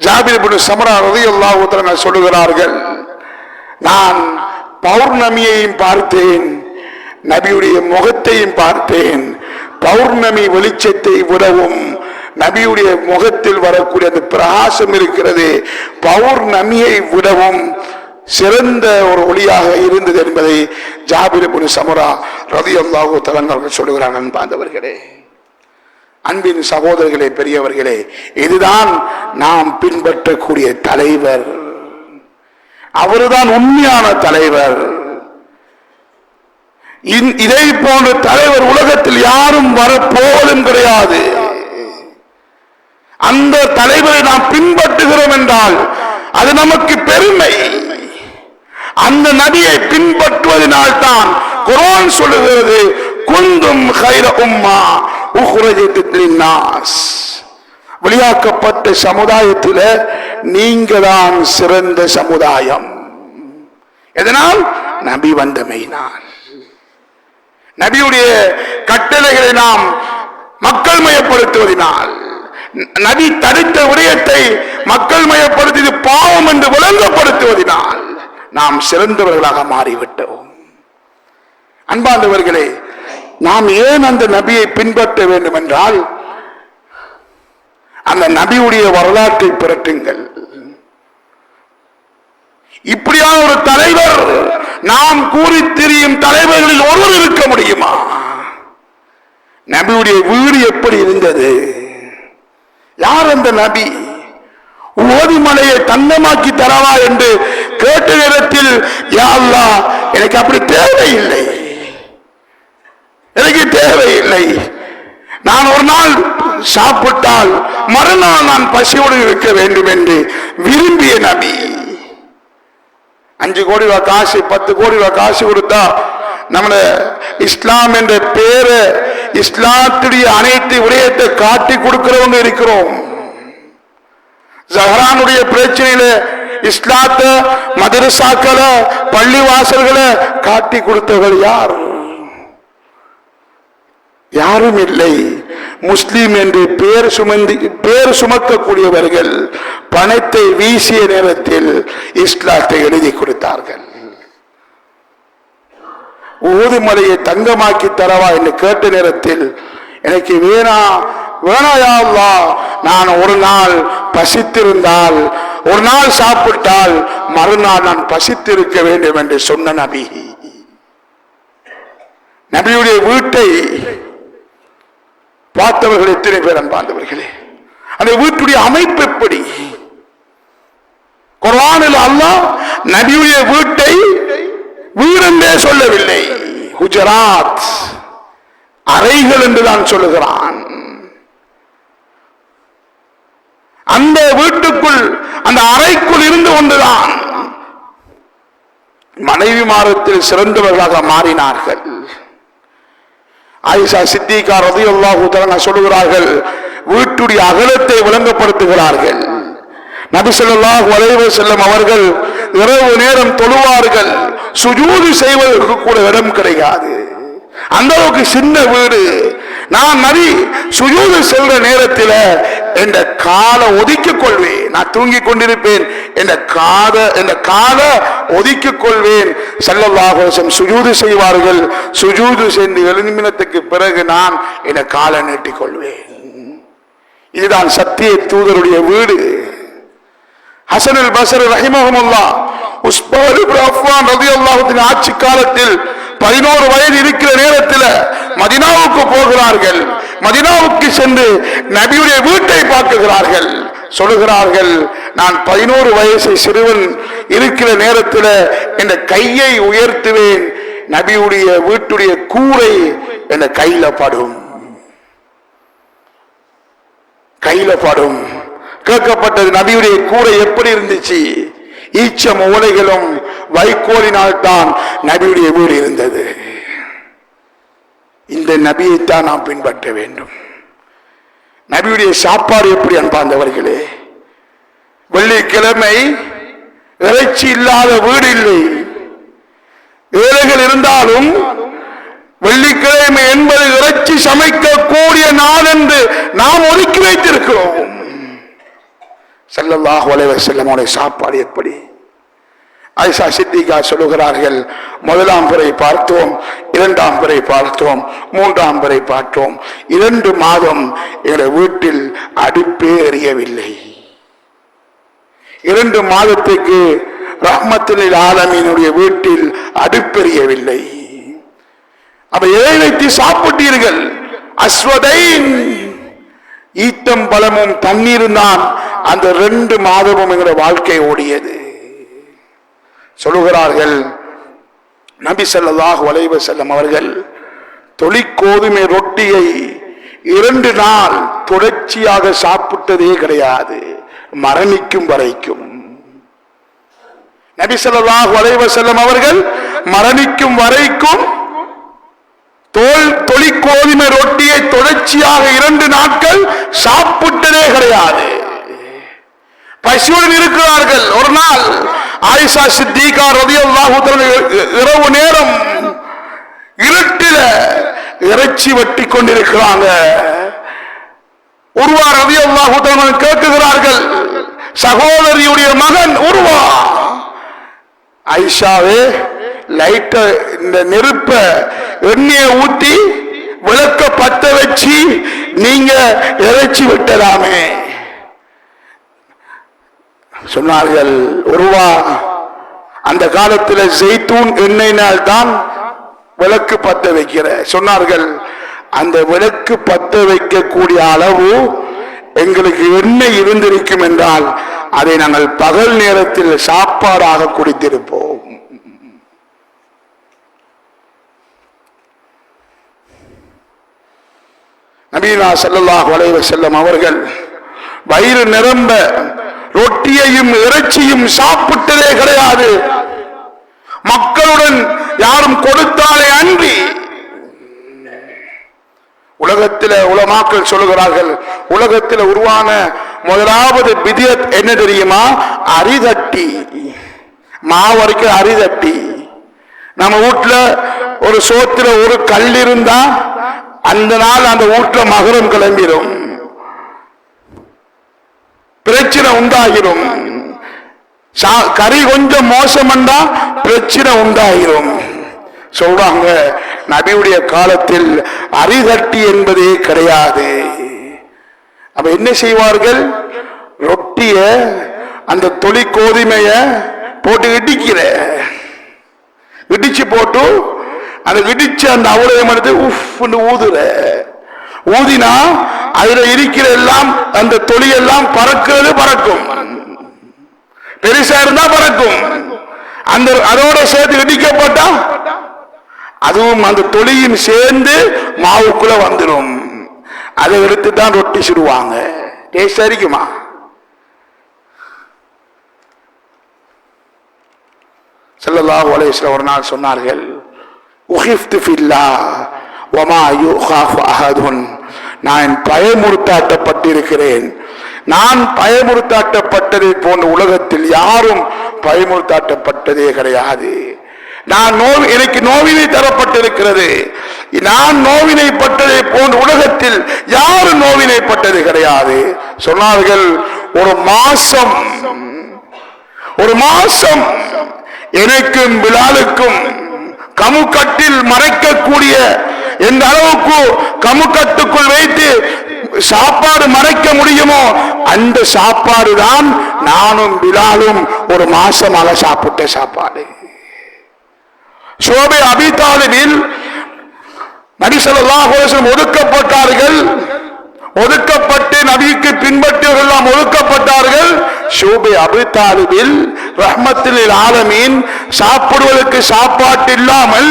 ஜாபிர் இப்னு சமுரா ரலியல்லாஹு தஆலா சொல்லுகிறார்கள், நான் பௌர்ணமியையும் பார்த்தேன், நபியுடைய முகத்தையும் பார்த்தேன். பௌர்ணமி வெளிச்சத்தை விடவும் நபியுடைய முகத்தில் வரக்கூடிய அந்த பிரகாசம் இருக்கிறது, பௌர்ணமியை விடவும் சிறந்த ஒரு ஒளியாக இருந்தது என்பதை ஜாபிர் இப்னு சமுரா ரலியல்லாஹு தஆலா சொல்லுகிறார். அன்பார்ந்தவர்களே, அன்பின் சகோதரர்களே, பெரியவர்களே, இதுதான் நாம் பின்பற்றக்கூடிய தலைவர். அவர்தான் உண்மையான தலைவர். இதை போன்ற தலைவர் உலகத்தில் யாரும் வரப்போவதும் கிடையாது. அந்த தலைவரை நாம் பின்பற்றுகிறோம் என்றால் அது நமக்கு பெருமை. அந்த நபியை பின்பற்றுவதனால் தான் குர்ஆன் சொல்லுகிறது, குந்தும் கைர உம்மா உக்ரஜத் லின்னாஸ், வெளியாக்கப்பட்ட சமுதாயத்தில் நீங்க தான் சிறந்த சமுதாயம். எதனால்? நபி வந்தமையினால். நபியுடைய கட்டளைகளை நாம் மக்கள் மயப்படுத்துவதனால், நபி தடுத்த விடயத்தை மக்கள் மயப்படுத்தி பாவம் என்று விளங்கப்படுத்துவதனால் நாம் சிறந்தவர்களாக மாறிவிட்டோம். அன்பார்ந்தவர்களே, நாம் ஏன் அந்த நபியை பின்பற்ற வேண்டும் என்றால், அந்த நபியுடைய வரலாற்றை புரட்டுங்கள். இப்படியான ஒரு தலைவர் நாம் கூறி திரியும் தலைவர்களில் ஒருவர் இருக்க முடியுமா? நபியுடைய வீடு எப்படி இருந்தது? யார் அந்த நபி? ஓதிமலையை தங்கமாக்கி தரவா என்று கேட்ட நேரத்தில், யா அல்லாஹ், எனக்கு அப்படி தேவையில்லை, எனக்கு தேவையில்லை. நான் ஒரு நாள் சாப்பிட்டால் மறுநாள் நான் பசியோடு இருக்க வேண்டும் என்று விரும்பிய நபி. 5 கோடி ரூபாய் காசு, 10 கோடி ரூபாய் காசு கொடுத்தா நம்மள இஸ்லாம் என்ற பேரு, இஸ்லாத்துடைய அனைத்து விடயத்தை காட்டி கொடுக்கிறவங்க இருக்கிறோம். ஜஹரானுடைய பிரச்சனையில இஸ்லாத்த மதரசாக்களை, பள்ளி வாசல்களை காட்டி கொடுத்தவர்கள் யார்? யாரும் இல்லை. முஸ்லிம் என்று பேர் சுமக்கக்கூடியவர்கள் பணத்தை வீசிய நேரத்தில் இஸ்லாத்தை எழுதி கொடுத்தார்கள். ஊதுமலையை தங்கமாக்கி தரவா என்று கேட்ட நேரத்தில், எனக்கு வேணாயா அல்லாஹ், நான் ஒரு நாள் பசித்திருந்தால், ஒரு நாள் சாப்பிட்டால் மறுநாள் நான் பசித்திருக்க வேண்டும் என்று சொன்ன நபி. நபியுடைய வீட்டை பார்த்தவர்கள் எத்தனை பேர் அன்பார்ந்தவர்களே? அந்த வீட்டுடைய அமைப்பு எப்படி? குர்ஆனில் அல்லாஹ் நபியுடைய வீட்டை வீடென்றே சொல்லவில்லை, ஹுஜராத், அறைகள் என்றுதான் சொல்லுகிறான். அந்த வீட்டுக்குள், அந்த அறைக்குள் இருந்து கொண்டுதான் மனைவி மாரத்தில் சிறந்தவர்களாக மாறினார்கள். ஆயிஷா சித்திகா ரலியல்லாஹு தஆலா சொல்லுகிறார்கள், வீட்டுடைய அகலத்தை விளங்கப்படுத்துகிறார்கள். நபி ஸல்லல்லாஹு அலைஹி வஸல்லம் அவர்கள் இரவு நேரம் தொழுவார்கள், சுஜூது செய்வதற்கு கூட இடம் கிடைக்காது, அந்த அளவுக்கு சின்ன வீடு. நான் நபி சுஜூது செல்ற நேரத்தில் என்ற காலை ஒதுக்கிக் கொள்வேன், நான் தூங்கிக் கொண்டிருப்பேன், என்ற காலை ஒதுக்கிக் கொள்வேன். ஸல்லல்லாஹு அலைஹி வஸல்லம் சுஜூது செய்வார்கள், சுஜூது செய்து 7 நிமிடத்துக்கு பிறகு நான் என்ற காலை நீட்டிக் கொள்வேன். இதுதான் சத்திய தூதருடைய வீடு. ஹசன் அல் பஸ்ரி ரஹிமஹுல்லாஹ் உஸ்மான் இப்னு அஃபான் ரலியல்லாஹு அன்ஹு ஆட்சி காலத்தில் 11 வயது இருக்கிற நேரத்தில் மதீனாவுக்கு போகிறார்கள். மதீனாவுக்கு சென்று நபியுடைய வீட்டை பார்க்கிறார்கள். சொல்லுகிறார்கள், நான் 11 வயசு சிறுவன் இருக்கிற நேரத்தில் என் கையை உயர்த்துவேன், நபியுடைய வீட்டுடைய கூரை என் கையில படும். கையில படும். கேட்கப்பட்டது, நபியுடைய கூரை எப்படி இருந்துச்சு? ஈச்சம் ஓலைகளும் வைக்கோலினால் தான் நபியுடைய வீடு இருந்தது. இந்த நபியைத்தான் நாம் பின்பற்ற வேண்டும். நபியுடைய சாப்பாடு எப்படி அன்பார்ந்தவர்களே? வெள்ளிக்கிழமை இறைச்சி இல்லாத வீடு இல்லை. ஏழைகள் இருந்தாலும் வெள்ளிக்கிழமை என்பது இறைச்சி சமைக்கக்கூடிய நாள் என்று நாம் ஒதுக்கி வைத்திருக்கிறோம். ஸல்லல்லாஹு அலைஹி வஸல்லம் சாப்பாடு எப்படி? ஆயிஷா சித்திகா சொல்லுகிறார்கள், முதலாம் முறை பார்த்தோம், இரண்டாம் முறை பார்த்தோம், மூன்றாம் முறை பார்த்தோம். 2 மாதம் எங்களுடைய வீட்டில் அடுப்பே எரியவில்லை. 2 மாதத்துக்கு ரஹ்மத்துல் ஆலமீனுடைய வீட்டில் அடுப்பெரியவில்லை. அப்ப எதை வைத்து சாப்பிட்டீர்கள்? அஸ்வதைன், ஈத்தம் பழமும் தண்ணீரும் தான் அந்த 2 மாதமும் எங்களுடைய வாழ்க்கை ஓடியது. சொல்லுகிறார்கள், நபி ஸல்லல்லாஹு அலைஹி வஸல்லம் அவர்கள் தொழிற்கோதுமை ரொட்டியை 2 நாள் தொடர்ச்சியாக சாப்பிட்டதே கிடையாது, மரணிக்கும் வரைக்கும். நபி ஸல்லல்லாஹு அலைஹி வஸல்லம் அவர்கள் மரணிக்கும் வரைக்கும் தொழிற்கோதுமை ரொட்டியை தொடர்ச்சியாக 2 நாட்கள் சாப்பிட்டதே கிடையாது. பசியுடன் இருக்கிறார்கள். ஒரு நாள் ஆயிஷா சித்திகா ரலியல்லாஹு தஆலா இரவு நேரம் இருட்டில இறைச்சி வெட்டி கொண்டிருக்கிறாங்க. உர்வா ரலியல்லாஹு தஆலா கேட்கிறார்கள், சகோதரியுடைய மகன் உர்வா, ஆயிஷாவே லைட்ட இந்த நெருப்ப எண்ணெயை ஊத்தி விளக்க பத்த வச்சு நீங்க இறைச்சி விட்டலாமே. சொன்னார்கள், உருவா, அந்த காலத்தில் ஜெய்தூன் எண்ணெயினால் தான் விளக்கு பத்த வைக்கிற. சொன்னார்கள், அந்த விளக்கு பத்த வைக்கக்கூடிய அளவு எங்களுக்கு எண்ணெய் இருந்திருக்கும் என்றால் அதை நாங்கள் பகல் நேரத்தில் சாப்பாடாக குடித்திருப்போம். நபினா ஸல்லல்லாஹு அலைஹி வஸல்லம் அவர்கள் வயிறு நிரம்ப ரொட்டியையும் இறைச்சியும் சாப்பிட்டதே கிடையாது. மக்களுடன் யாரும் கொடுத்தாலே அன்றி. உலகத்தில் உலமாக்கள் சொல்லுகிறார்கள், உலகத்தில் உருவான முதலாவது பிதியத் என்ன தெரியுமா? அரிதட்டி. மாவரைக்கு அரிதட்டி. நம்ம வீட்டுல ஒரு சோத்துல ஒரு கல் இருந்தா அந்த நாள் அந்த வீட்டுல மகரம் கிளம்பிடும், பிரச்சனை உண்டாகிரும். கறி கொஞ்சம் மோசம்டா பிரச்சனை உண்டாகிரும். சொல்றாங்க, நபியுடைய காலத்தில் அரிதட்டி என்பதே கிடையாது. அப்ப என்ன செய்வார்கள்? ரொட்டிய அந்த தொழிற்கோதுமைய போட்டு இடிச்சு போட்டு அந்த இடிச்சு அந்த அவளையம் எடுத்து உஃப்னு ஊதுற. ஊதினா அதுல இருக்கிற எல்லாம் அந்த தொழிலெல்லாம் பறக்கிறது, பறக்கும். பெருசா இருந்தா பறக்கும். அந்த அதோட சேர்த்து இடிக்கப்பட்டா அதுவும் அந்த தொழியும் சேர்ந்து மாவுக்குள்ள வந்துடும். அதை எடுத்து தான் ரொட்டி சுடுவாங்க. டேஸ்ட் இருக்குமா? ஸல்லல்லாஹு அலைஹி வஸல்லம் ஒரு நாள் சொன்னார்கள், உஹிஃப்து ஃபில்லாஹ் வமா யுகாஃபு அஹதுன், நான் பயமுறுத்தாட்டப்பட்டிருக்கிறேன். நான் பயமுறுத்தாட்டப்பட்டதை போன்ற உலகத்தில் யாரும் பயமுறுத்தாட்டப்பட்டதே கிடையாது. எனக்கு நோவினை தரப்பட்டிருக்கிறது. நான் நோவினைப்பட்டதை போன்ற உலகத்தில் யாரும் நோவினைப்பட்டது கிடையாது. சொன்னார்கள், ஒரு மாசம் எனக்கும் பிலாலுக்கும் கமுக்கட்டில் மறைக்கக்கூடிய எந்த அளவுக்கு கமுக்கட்டுக்குள் வைத்து சாப்பாடு மறைக்க முடியுமோ அந்த சாப்பாடு தான் நானும் பிலாலும் ஒரு மாசமாக சாப்பிட்ட சாப்பாடு. ஷோபே அபி தாலிபில் நபி ஸல்லல்லாஹு அலைஹி வஸல்லம் ஒதுக்கப்பட்டார்கள். ஒதுக்கப்பட்டு நபிக்கு பின்பற்றியவர்கள் எல்லாம் ஒதுக்கப்பட்டார்கள். ஷோபே அபி தாலிபில் ரஹ்மத்துல் ஆலமீன் சாப்பிடுவதற்கு சாப்பாட்டு இல்லாமல்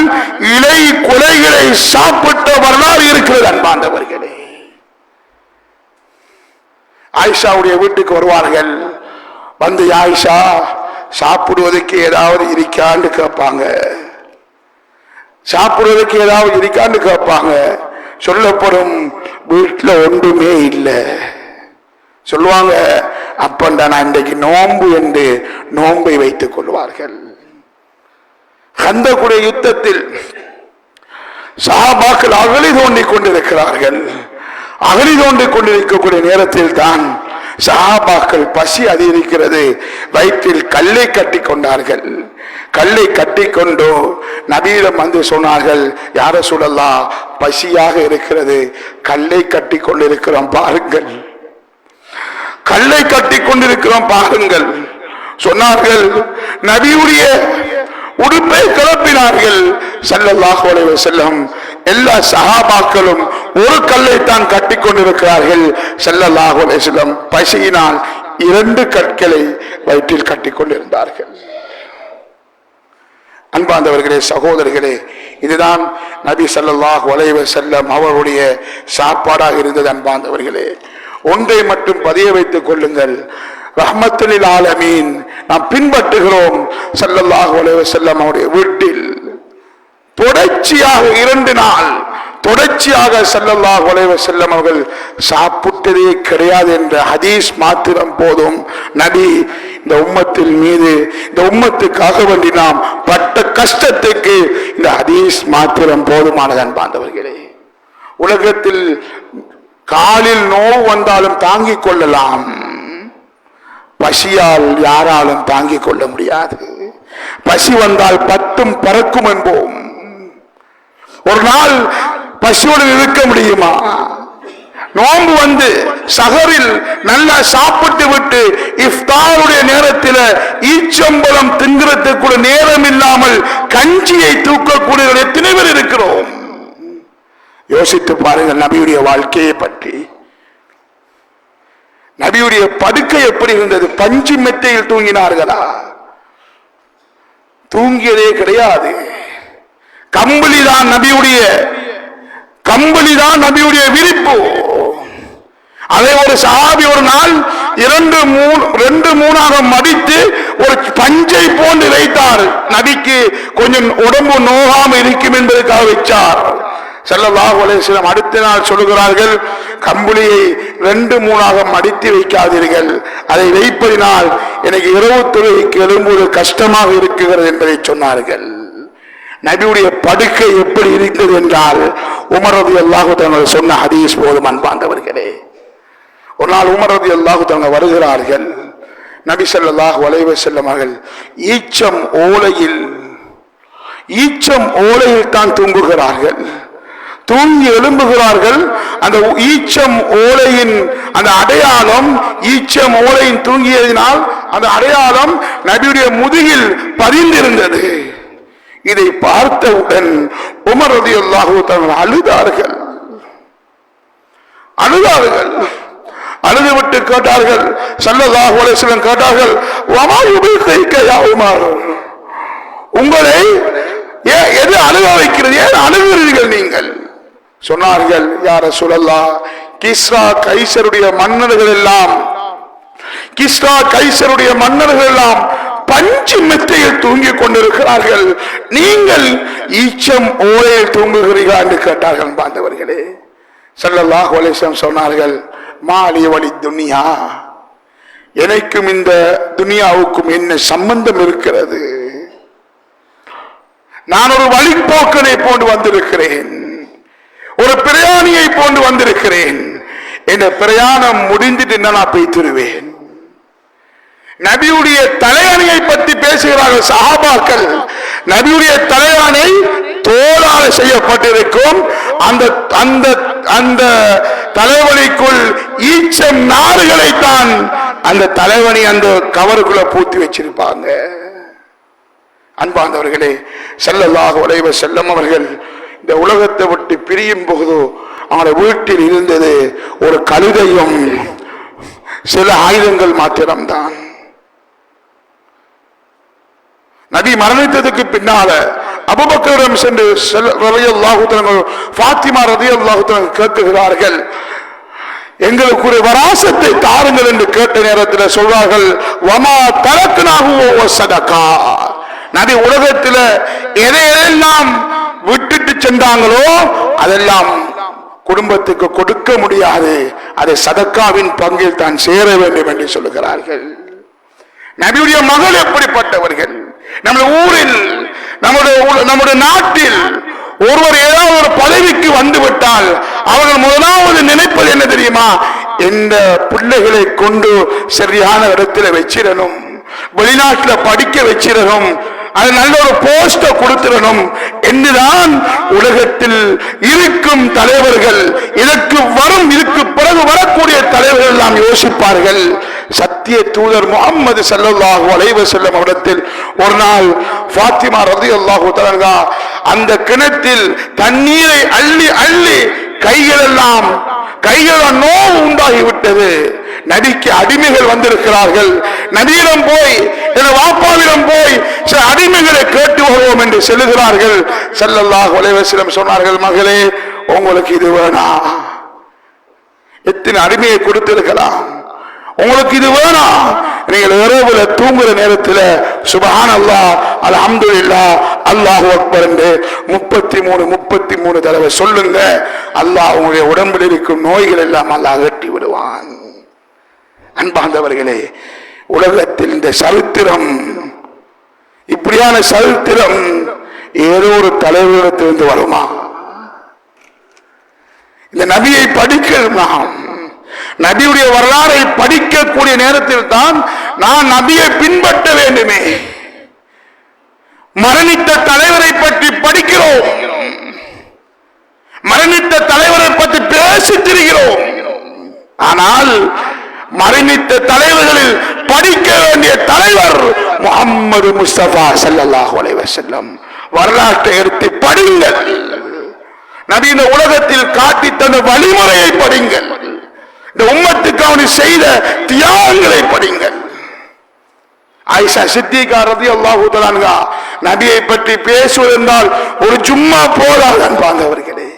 இலை கொலைகளை சாப்பிட்ட வரலாறு இருக்கிறது. அன்பார்ந்தவர்களே, ஆயிஷாவுடைய வீட்டுக்கு வருவார்கள். வந்து ஆயிஷா சாப்பிடுவதற்கு ஏதாவது இருக்கான்னு கேட்பாங்க. சாப்பிடுவதற்கு ஏதாவது இருக்கான்னு கேட்பாங்க. சொல்லப்படும் வீட்டில் ஒன்றுமே இல்லை. சொல்லுவாங்க, அப்பண்டா நான் இன்றைக்கு நோன்பு என்று நோன்பை வைத்துக் கொள்வார்கள். கந்தகுடைய யுத்தத்தில் சஹாபாக்கள் அகழி தோண்டிக் கொண்டிருக்கிறார்கள். அகழி தோண்டிக் கொண்டிருக்கக்கூடிய நேரத்தில் தான் சஹாபாக்கள் பசி அதிகரிக்கிறது. வயிற்றில் கல்லை கட்டி கொண்டார்கள். கல்லை கட்டி கொண்டு நபியிடம் வந்து சொன்னார்கள், யார சொல்லலாம், பசியாக இருக்கிறது, கல்லை கட்டி கொண்டிருக்கிறோம் பாருங்கள், கல்லை கட்டி கொண்டிருக்கிறோம் பாருங்கள். சொன்னார்கள், நபியுடைய உடுப்பை கிளப்பினார்கள். ஸல்லல்லாஹு அலைஹி வஸல்லம் எல்லா சஹாபாக்களும் ஒரு கல்லை தான் கட்டி கொண்டிருக்கிறார்கள். ஸல்லல்லாஹு அலைஹி வஸல்லம் பசியினால் 2 கற்களை வயிற்றில் கட்டி கொண்டிருந்தார்கள். அன்பார்ந்தவர்களே, சகோதரர்களே, இதுதான் நபி ஸல்லல்லாஹு அலைஹி வஸல்லம் அவருடைய சாப்பாடாக இருந்தது. அன்பார்ந்தவர்களே, ஒன்றை மட்டும் பதிய வைத்துக் கொள்ளுங்கள், ரஹ்மத்துல் ஆலமீன் நாம் பின்பற்றுகிறோம். ஸல்லல்லாஹு அலைஹி வஸல்லம் அவருடைய வீட்டில் தொடர்ச்சியாக 2 நாள் தொடர்ச்சியாக ஸல்லல்லாஹு அலைஹி வஸல்லம் அவர்கள் சாப்பிட்டதே கிடையாது என்ற ஹதீஸ் மாத்திரம் போதும். நபி இந்த உம்மத்தின் மீது, இந்த உம்மத்துக்காக வேண்டி நாம் பட்ட கஷ்டத்துக்கு இந்த ஹதீஸ் மாத்திரம் போதுமானது. அன்பார்ந்தவர்களே, உலகத்தில் காலில் நோவு வந்தாலும் தாங்கிக் கொள்ளலாம், பசியால் யாராலும் தாங்கிக் கொள்ள முடியாது. பசி வந்தால் பட்டும் பறக்கும் என்போம். ஒரு நாள் பசியோடு இருக்க முடியுமா? நோன்பு வந்து சஹரில் நல்லா சாப்பிட்டு விட்டு இஃப்தாருடைய நேரத்தில் ஈச்சம்பழம் திங்கிறதுக்கு நேரம் இல்லாமல் கஞ்சியை தூக்கக்கூடிய எத்தனை பேர் இருக்கிறோம்? யோசித்து பாருங்கள் நபியுடைய வாழ்க்கையை பற்றி. நபியுடைய படுக்கை எப்படி இருந்தது? பஞ்சு மெத்தையில் தூங்கினார்களா? தூங்கியதே கிடையாது. கம்பளிதான் நபியுடைய விரிப்பு. அதை ஒரு சஹாபி ஒரு நாள் 2-3 மடித்து ஒரு பஞ்சை போன்று வைத்தார். நபிக்கு கொஞ்சம் உடம்பு நோகாம இருக்கும் என்பதற்காக வைச்சார். ஸல்லல்லாஹு அலைஹி வஸல்லம் அடுத்த நாள் சொல்லுகிறார்கள், கம்பளியை 2-3 மடித்து வைக்காதீர்கள், அதை வைப்பதினால் எனக்கு இரவு தொழுகைக்கு எழும்புவது கஷ்டமாக இருக்குகிறது என்பதை சொன்னார்கள். நபியுடைய படுக்கை எப்படி இருக்கிறது என்றால் உமர் ரலியல்லாஹு தஆலா சொன்ன ஹதீஸ் போதும். அன்பார்ந்தவர்களே, ஒரு நாள் உமர் ரலியல்லாஹு தஆலா வருகிறார்கள். நபி ஸல்லல்லாஹு அலைஹி வஸல்லம் அவர்கள் ஈச்சம் ஓலையில் தான் தூங்குகிறார்கள். தூங்கி எழும்புகிறார்கள். அந்த ஈச்சம் ஓலையின் அந்த அடையாளம், ஈச்சம் ஓலையின் தூங்கியதினால் அந்த அடையாளம் நபியுடைய முதுகில் பதிந்திருந்தது. இதை பார்த்தவுடன் உமர் ரலியல்லாஹு தஆலா அழுதார்கள். அழுதுவிட்டு கேட்டார்கள், ஸல்லல்லாஹு அலைஹி வஸல்லம் கேட்டார்கள், வமா யுபீக யா உமர், உங்களை எது அழுக வைக்கிறது, ஏன் அழுகிறீர்கள் நீங்கள்? சொன்னார்கள், யா ரசூலல்லாஹ், கிஸ்ரா கைசருடைய மன்னர்கள் எல்லாம் பஞ்சு மெத்தையில் தூங்கிக் கொண்டிருக்கிறார்கள், நீங்கள் ஈச்சம் ஓலையில் தூங்குகிறீர்களா என்று கேட்டார்கள். பாந்தவர்களே, ஸல்லல்லாஹு அலைஹி வஸல்லம் சொன்னார்கள், மாலி வலி துனியா, எனக்கும் இந்த துனியாவுக்கும் என்ன சம்பந்தம் இருக்கிறது? நான் ஒரு வழிப்போக்கனை போன்று வந்திருக்கிறேன், ஒரு பிரயாணியை போன்று வந்திருக்கிறேன். இந்த பிரயாணம் முடிந்துட்டு நான் பேய்த்திருவேன். நபியுடைய தலையணையை பற்றி பேசுகிறார்கள் சஹாபாக்கள். நபியுடைய தலையணை தோளால் செய்யப்பட்டிருக்கும். அந்த தலைவலிக்குள் ஈச்சம் நாறுகளைத்தான் அந்த தலைவணி அந்த கவருக்குள்ள பூத்தி வச்சிருப்பாங்க. அன்பார்ந்தவர்களே, ஸல்லல்லாஹு அலைஹி வஸல்லம் அவர்கள் இந்த உலகத்தை விட்டு பிரியும் போது அவருடைய வீட்டில் இருந்தது ஒரு கழுதையும் சில ஆயுதங்கள் மாத்திரம்தான். நபி மரணித்ததுக்கு பின்னால அபூபக்கரிடம் சென்று ரலியல்லாஹு தஆலா ஃபாத்திமா ரலியல்லாஹு தஆலா கேட்கிறார்கள், எங்களுக்கு ஒரு வராசத்தை தாருங்கள் என்று கேட்ட நேரத்தில் சொல்றார்கள், வமா தரக்குனாகுவோ சதகா. நபி உலகத்தில் எதையெல்லாம் விட்டுட்டு சென்றாங்களோ அதெல்லாம் குடும்பத்துக்கு கொடுக்க முடியாது, அதை சதக்காவின் பங்கில் தான் சேர வேண்டும் என்று சொல்லுகிறார்கள். நபியுடைய மகள் எப்படிப்பட்டவர்கள்? நம்முடைய ஊரில், நம்முடைய நாட்டில் ஒருவர் ஏதாவது ஒரு பதவிக்கு வந்துவிட்டால் அவர்கள் முதலாவது நினைப்பது என்ன தெரியுமா? இந்த பிள்ளைகளை கொண்டு சரியான இடத்துல வச்சிடணும், வெளிநாட்டில் படிக்க வச்சிடணும், அது நல்ல ஒரு போஸ்ட கொடுத்திடணும் என்றுதான் உலகத்தில் இருக்கும் தலைவர்கள், இதுக்கு பிறகு வரக்கூடிய தலைவர்கள் எல்லாம் யோசிப்பார்கள். சத்திய தூதர் முஹம்மது ஸல்லல்லாஹு அலைஹி வஸல்லம் அவரிடத்தில் ஒரு நாள் ஃபாத்திமா ரலியல்லாஹு தஆலா அந்த கிணத்தில் தண்ணீரை அள்ளி அள்ளி கைகளெல்லாம் நோவு உண்டாகிவிட்டது. நபிக்கு அடிமைகள் வந்திருக்கிறார்கள், நபியிடம் போய் வாப்பாவிடம் போய் சில அடிமைகளை கேட்டு வருவோம் என்று செல்லுகிறார்கள். ஸல்லல்லாஹு அலைஹி வஸல்லம் சொன்னார்கள், மகளே உங்களுக்கு இது வேணாம், எத்தனை அடிமையை கொடுத்திருக்கலாம், உங்களுக்கு இது வேணாம். நீங்கள் இரவுல தூங்குற நேரத்தில் சுப்ஹானல்லாஹ் அல்ஹம்துலில்லாஹ் அல்லாஹு அக்பர் என்று 33 தடவை சொல்லுங்க. அல்லாஹ் உங்களுடைய உடம்பில் இருக்கும் நோய்கள் எல்லாம் அல்லாஹ் அகற்றி விடுவான். அன்பார்ந்தவர்களே, உலகத்தில் இந்த சரித்திரம், இப்படியான சரித்திரம் ஏதோ ஒரு தலைவரிடத்திலிருந்து வருமா? இந்த நபியை படிக்கிறோம், நாம் நபியுடைய வரலாறை படிக்கக்கூடிய நேரத்தில் தான் நான் நபியை பின்பற்ற வேண்டுமே. மரணித்த தலைவரை பற்றி படிக்கிறோம், மரணித்த தலைவரை பற்றி பேசி திரிகிறோம். ஆனால் மரணித்த தலைவர்களில் படிக்க வேண்டிய தலைவர் முஹம்மது முஸ்தபா ஸல்லல்லாஹு அலைஹி வஸல்லம். வரலாற்றை எடுத்து படிங்கள். நபி இந்த உலகத்தில் காட்டி தந்த வழிமுறையை படிங்கள். இந்த உம்மத்துக்கு அவன் செய்த தியாகங்களை படிங்கள். ஆயிஷா சித்திகா ரலியல்லாஹு தஆலா நபியை பற்றி பேசுவதென்றால் ஒரு சும்மா போதாது அன்பார்ந்தவர்களே.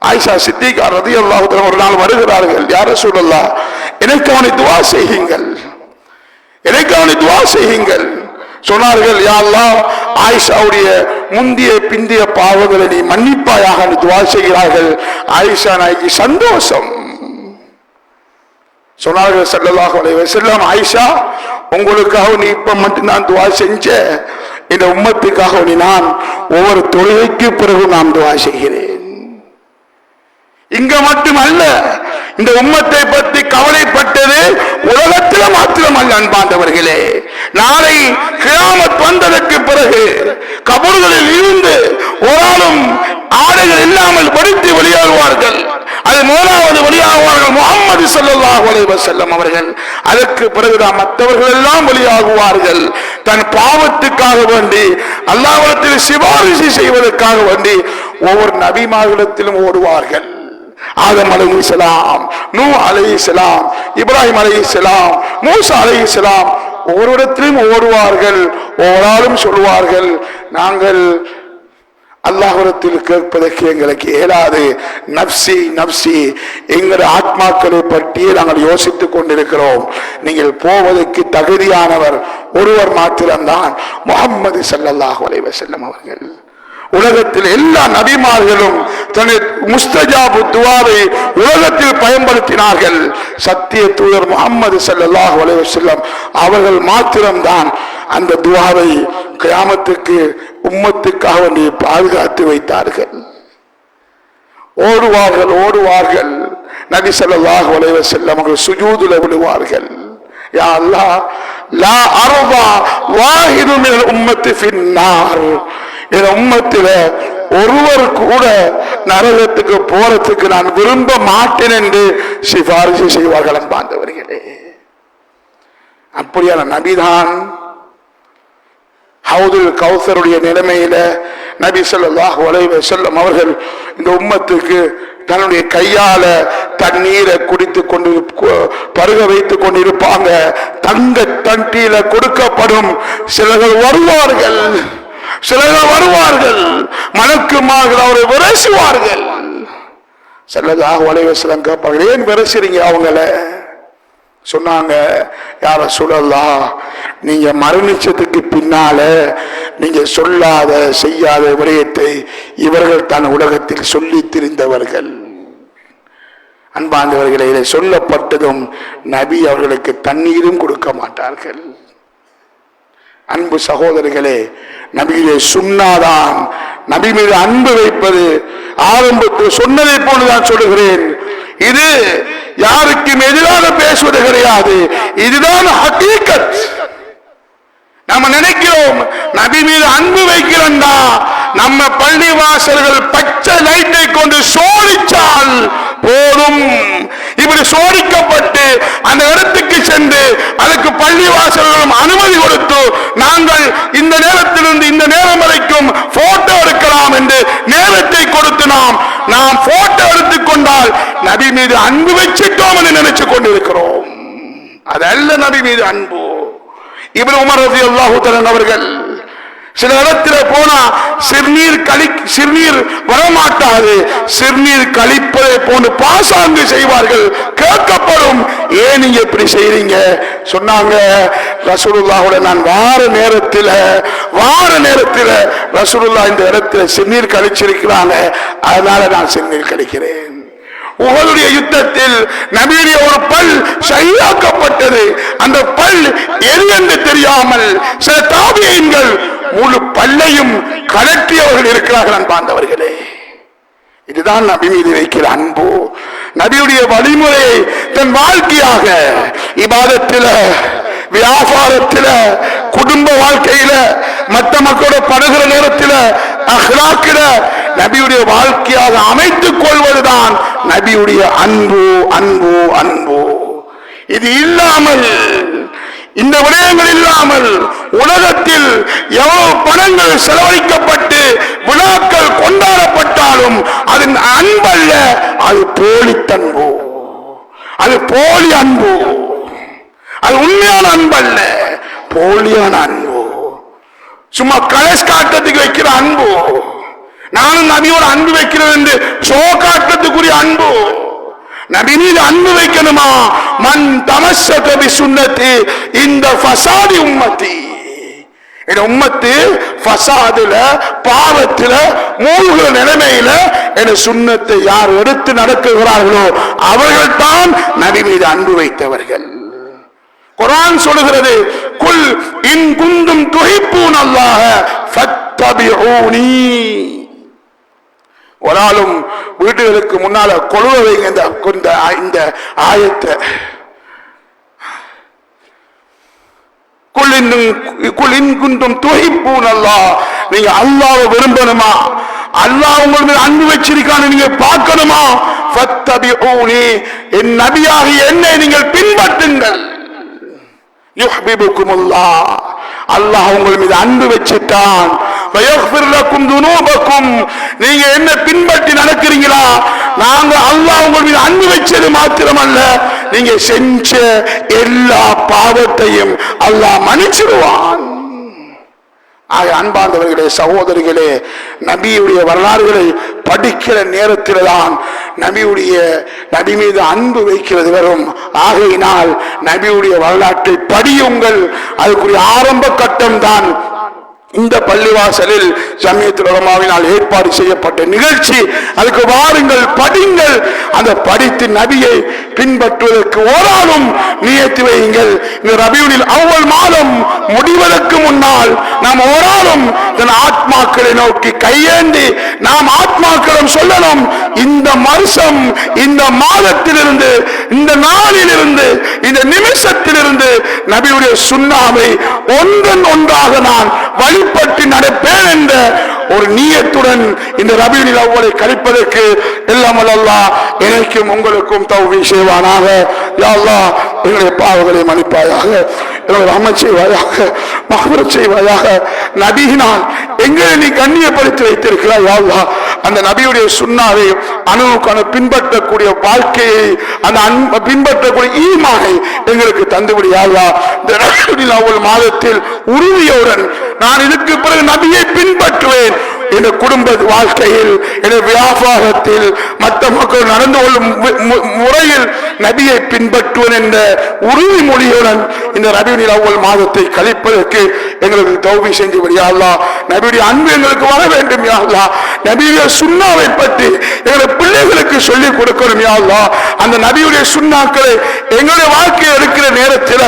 ஆயிஷா சித்திகா ரலியல்லாஹு தஆலா ஒரு நாள் வருகிறார்கள், யா ரசூலல்லாஹ் எனக்கு அவனை துஆ செய்யுங்கள், எனக்கு அவனை துஆ செய்யுங்கள். சொன்னார்கள், யா அல்லாஹ் ஆயிஷாவுடைய முந்திய பிந்திய பாவங்களை நீ மன்னிப்பாயாக துஆ செய்கிறார்கள். ஆயிஷா நாய்க்கு சந்தோஷம். சொன்னார்கள் ஸல்லல்லாஹு அலைஹி வஸல்லம், ஆயிஷா உங்களுக்காக நீ இப்ப மட்டும் நான் துஆ செஞ்ச, இந்த உம்மத்துக்காக நீ நான் ஒவ்வொரு தொழுகைக்கு பிறகு நான் துஆ செய்கிறேன். இங்க மட்டுமல்ல, இந்த உம்மத்தை பற்றி கவலைப்பட்டது உலகத்தில் மாத்திரமல்ல அன்பார்ந்தவர்களே. நாளை கியாமத் வந்ததற்கு பிறகு கபர்களில் இருந்து ஓராளும் ஆடைகள் இல்லாமல் படித்து வெளியாகுவார்கள். அது முதலாவது வெளியாகுவார்கள் முஹம்மது ஸல்லல்லாஹு அலைஹி வஸல்லம் அவர்கள். அதற்கு பிறகுதான் மற்றவர்கள் எல்லாம் வெளியாகுவார்கள். தன் பாவத்துக்காக வேண்டி அல்லாஹ்விடத்தில் சிபாரிசு செய்வதற்காக வேண்டி ஒவ்வொரு நபிமார்களிடத்திலும் ஓடுவார்கள். ஆதம் அலைஹிஸ்ஸலாம், நூஹ் அலைஹிஸ்ஸலாம், இப்ராஹிம் அலைஹிஸ்ஸலாம், மூசா அலைஹிஸ்ஸலாம் ஒவ்வொருடத்திலும் ஓடுவார்கள். ஒவ்வொருவரும் சொல்வார்கள், நாங்கள் அல்லாஹ்விடத்தில் கேட்பதற்கு எங்களுக்கு இயலாது, நப்சி நப்சி, எங்கள் ஆத்மாக்களை பற்றியே நாங்கள் யோசித்துக் கொண்டிருக்கிறோம். நீங்கள் போவதற்கு தகுதியானவர் ஒருவர் மாத்திரம்தான், முஹம்மது ஸல்லல்லாஹு அலைஹி வஸல்லம் அவர்கள். உலகத்தில் எல்லா நபிமார்களும் தன்னை முஸ்தஜாபு துஆவை உலகத்தில் பயன்படுத்தினார்கள். சத்திய தூதர் முஹம்மது ஸல்லல்லாஹு அலைஹி வஸல்லம் அவர்கள் மாத்திரம்தான் அந்த துஆவை கியாமத்துக்கு உம்மத்துக்காக வேண்டி பாதுகாத்து வைத்தார்கள். ஓடுவார்கள். நபி ஸல்லல்லாஹு அலைஹி வஸல்லம் அவர்கள் சுஜூதுல விழுவார்கள். யா அல்லாஹ், லா அர்தா வாஹிது மினல் உம்மத்தி ஃபின்னார், இந்த உம்மத்தில ஒருவர் கூட நரகத்துக்கு போறதுக்கு நான் விரும்ப மாட்டேன் என்று சிபாரிசு செய்வார்கள் அன்பார்ந்தவர்களே. அப்படியான நபிதான் ஹவுதுல் கௌசருடைய நிலைமையில நபி ஸல்லல்லாஹு அலைஹி வஸல்லம் அவர்கள் இந்த உம்மத்துக்கு தன்னுடைய கையால தண்ணீரை குடித்து கொண்டு பருக வைத்துக் கொண்டிருப்பாங்க. தங்க தண்டியில கொடுக்கப்படும். சிலர்கள் வருவார்கள், மலக்குமார்கள் அவரை விரசுவார்கள். ஸல்லல்லாஹு அலைஹி வஸல்லம் கேட்பாங்க, ஏன் விரசுறீங்க அவங்கள? சொன்னாங்க, யா ரசூலல்லாஹ், நீங்க மரணிச்சதுக்கு பின்னால நீங்க சொல்லாத செய்யாத விடயத்தை இவர்கள் தான் உலகத்தில் சொல்லி திரிந்தவர்கள். அன்பார்ந்தவர்களே, இதை சொல்லப்பட்டதும் நபி அவர்களுக்கு தண்ணீரும் கொடுக்க மாட்டார்கள். அன்பு சகோதரர்களே, நபியிலே சுன்னாதான் நபி மீது அன்பு வைப்பது. ஆரம்பத்தில் சொன்னதை போலதான் சொல்லுகிறேன், இது யாருக்கும் எதிராக பேசுவது கிடையாது, இதுதான் ஹகீகத். நம்ம நினைக்கிறோம் நபி மீது அன்பு வைக்கிறோம்டா, நம்ம பள்ளிவாசல்கள் பச்சை லைட்டை கொண்டு சோடிச்சால் போதும். இப்படி சோடிக்கப்பட்டு அந்த இடத்துக்கு சென்று அதற்கு பள்ளிவாசல்களும் அனுமதி கொடுத்து நாங்கள் இந்த நேரத்திலிருந்து இந்த நேரம் வரைக்கும் போட்டோ எடுக்கலாம் என்று நேரத்தை கொடுத்து நாம் போட்டோ எடுத்துக்கொண்டால் நபி மீது அன்பு வச்சிட்டோம் என்று நினைச்சு கொண்டிருக்கிறோம். அதல்ல நபி மீது அன்பு. இப்னு உமர் ரலியல்லாஹு தஆலா அவர்கள் சில இடத்துல போனா சிறுநீர் வரமாட்டாது, சிறுநீர் கழிப்பதை போன்று பாசாங்கு செய்வார்கள். கேட்கப்படும், ஏன் நீங்க இப்படி செய்றீங்க? சொன்னாங்க, ரசூலுல்லாஹ்வோட நான் வார நேரத்தில் ரசூலுல்லாஹ் இந்த இடத்துல சிறுநீர் கழிச்சிருக்கிறாங்க, அதனால நான் சிறுநீர் கழிக்கிறேன். உஹதுடைய யுத்தத்தில் நபியுடைய ஒரு பல் ஷஹீதாக்கப்பட்டது. அந்த பல் எது என்று தெரியாமல் சில தாபியீன்கள் முழு பல்லையும் கலற்றியவர்கள் இருக்கிறார்கள். அன்பார்ந்தவர்களே, இதுதான் நபி மீது வைக்கிற அன்பு. நபியுடைய வழிமுறையை தன் வாழ்க்கையாக இபாதத்தில, வியாபாரத்தில, குடும்ப வாழ்க்கையில, மற்ற மக்களோட படுகிற நேரத்தில், அஹ்லாக்கில நபியுடைய வாழ்க்கையாக அமைத்துக் கொள்வதுதான் நபியுடைய அன்பு. அன்பு அன்பு இது இல்லாமல், இந்த விடயங்கள் இல்லாமல் உலகத்தில் எவ்வளவு பணங்கள் செலவழிக்கப்பட்டு விழாக்கள் கொண்டாடப்பட்டாலும் அது அன்பல்ல, அது போலித்தன்பு, அது போலி அன்பு, அது உண்மையான அன்பல்ல, போலியான அன்பு. சும்மா கலஸ் காட்டத்துக்கு வைக்கிற அன்பு, நானும் நபியோட அன்பு வைக்கிறது என்று ஷோ காட்டத்துக்குரிய அன்பு. நபி மீது அன்பு வைக்கணுமா? மன் தமஸ்ஸக பிசுன்னதி இந்த ஃபஸாதி உம்மத்தி, இந்த உம்மத்து ஃபஸாதுல, பாவத்தில மூழ்கிற நிலைமையில என்ற சுன்னத்தை யார் எடுத்து நடக்குகிறார்களோ அவர்கள் தான் நபி மீது அன்பு வைத்தவர்கள். குர்ஆன் சொல்லுகிறது, குல் இன் குந்தும் துஹிப்பூனல்லாஹ ஃபத்தபிஊனி. ஒரு நாளும் வீடுகளுக்கு முன்னால கொலுவ வைங்க இந்த ஆயத்தை. நீங்க அல்லாஹ்வை விரும்பணுமா, அல்லாஹ் உங்கள் மீது அன்பு வச்சிருக்கான்னு நீங்க பார்க்கணுமா, ஃபத்தபிஊனி, என் நபியாகிய என்னை நீங்கள் பின்பற்றுங்கள். யுஹ்பிபுகுமுல்லாஹ், அல்லாஹ் உங்கள் மீது அன்பு வச்சிட்டான். நீங்க என்ன பின்பற்றி நடக்கிறீங்களா? நாங்க அல்லாஹ் உங்கள் மீது அன்பு வச்சது மாத்திரமல்ல, நீங்க செஞ்ச எல்லா பாவத்தையும் அல்லாஹ் மன்னிச்சிடுவான். அன்பார்ந்தவர்களே, சகோதரிகளே, நபியுடைய வரலாறுகளை படிக்கிற நேரத்தில் தான் நபி மீது அன்பு வைக்கிறது வரும். ஆகையினால் நபியுடைய வரலாற்றை படியுங்கள். அதுக்குரிய ஆரம்ப கட்டம் தான் இந்த பள்ளிவாசலில் ஜமியத்துல் உலமாவினால் ஏற்பாடு செய்யப்பட்ட நிகழ்ச்சி. அதுக்கு வாருங்கள், படிங்கள். அந்த படித்து நபியை பின்பற்றுவதற்கு ஓராளும் நியத்து வையுங்கள். இந்த ரபியுல் அவ்வல் மாதம் முடிவதற்கு முன்னால் நாம் ஓராளும் தன் ஆத்மாக்களை நோக்கி கையேந்தி நாம் ஆத்மாக்களும் சொல்லணும், இந்த வருஷம், இந்த மாதத்திலிருந்து, இந்த நாளிலிருந்து, இந்த நிமிஷத்திலிருந்து நபியுடைய சுன்னாவை ஒன்றன் ஒன்றாக நான் வழிபட்டு நடப்பேன் என்ற ஒரு நியத்துடன் இந்த ரபியுல் அவ்வலை கழிப்பதற்கு எல்லாம் அல்லாஹ் எனக்கும் உங்களுக்கும் தௌஃபீக் செய்வானாக. யா அல்லாஹ், எங்களுடைய பாவங்களை மன்னிப்பாயாக, எங்களை ரஹ்மத் செய்வாயாக, மக்ஃபிரத் செய்வாயாக. நபியினால் எங்களை நீ கண்ணியப்படுத்தி வைத்திருக்கிறாய். யா அல்லாஹ், அந்த நபியுடைய சுன்னாவை அணுவுக்கான பின்பற்றக்கூடிய வாழ்க்கையை, அந்த பின்பற்றக்கூடிய ஈமானை எங்களுக்கு தந்துவிடு. யா அல்லாஹ், இந்த ரபியுல் அவ்வல் மாதத்தில் உறுதியுடன் நான் இதுக்கு பிறகு நபியை பின்பற்றுவேன் என் குடும்ப வாழ்க்கையில், என் வியாபாரத்தில், மற்ற மக்கள் நடந்து கொள்ளும் முறையில் நபியை பின்பற்றுவன் என்ற உறுதிமொழியுடன் இந்த ரபியுல் அவ்வல் மாதத்தை கழிப்பதற்கு எங்களுக்கு தௌஃபீக் செஞ்சு யா அல்லாஹ். நபியுடைய அன்பு எங்களுக்கு வர வேண்டும் யா அல்லாஹ். நபியுடைய சுன்னாவை பற்றி எங்களுடைய பிள்ளைகளுக்கு சொல்லிக் கொடுக்கணும் யா அல்லாஹ். அந்த நபியுடைய சுன்னாக்களை எங்களுடைய வாழ்க்கையில் இருக்கிற நேரத்தில்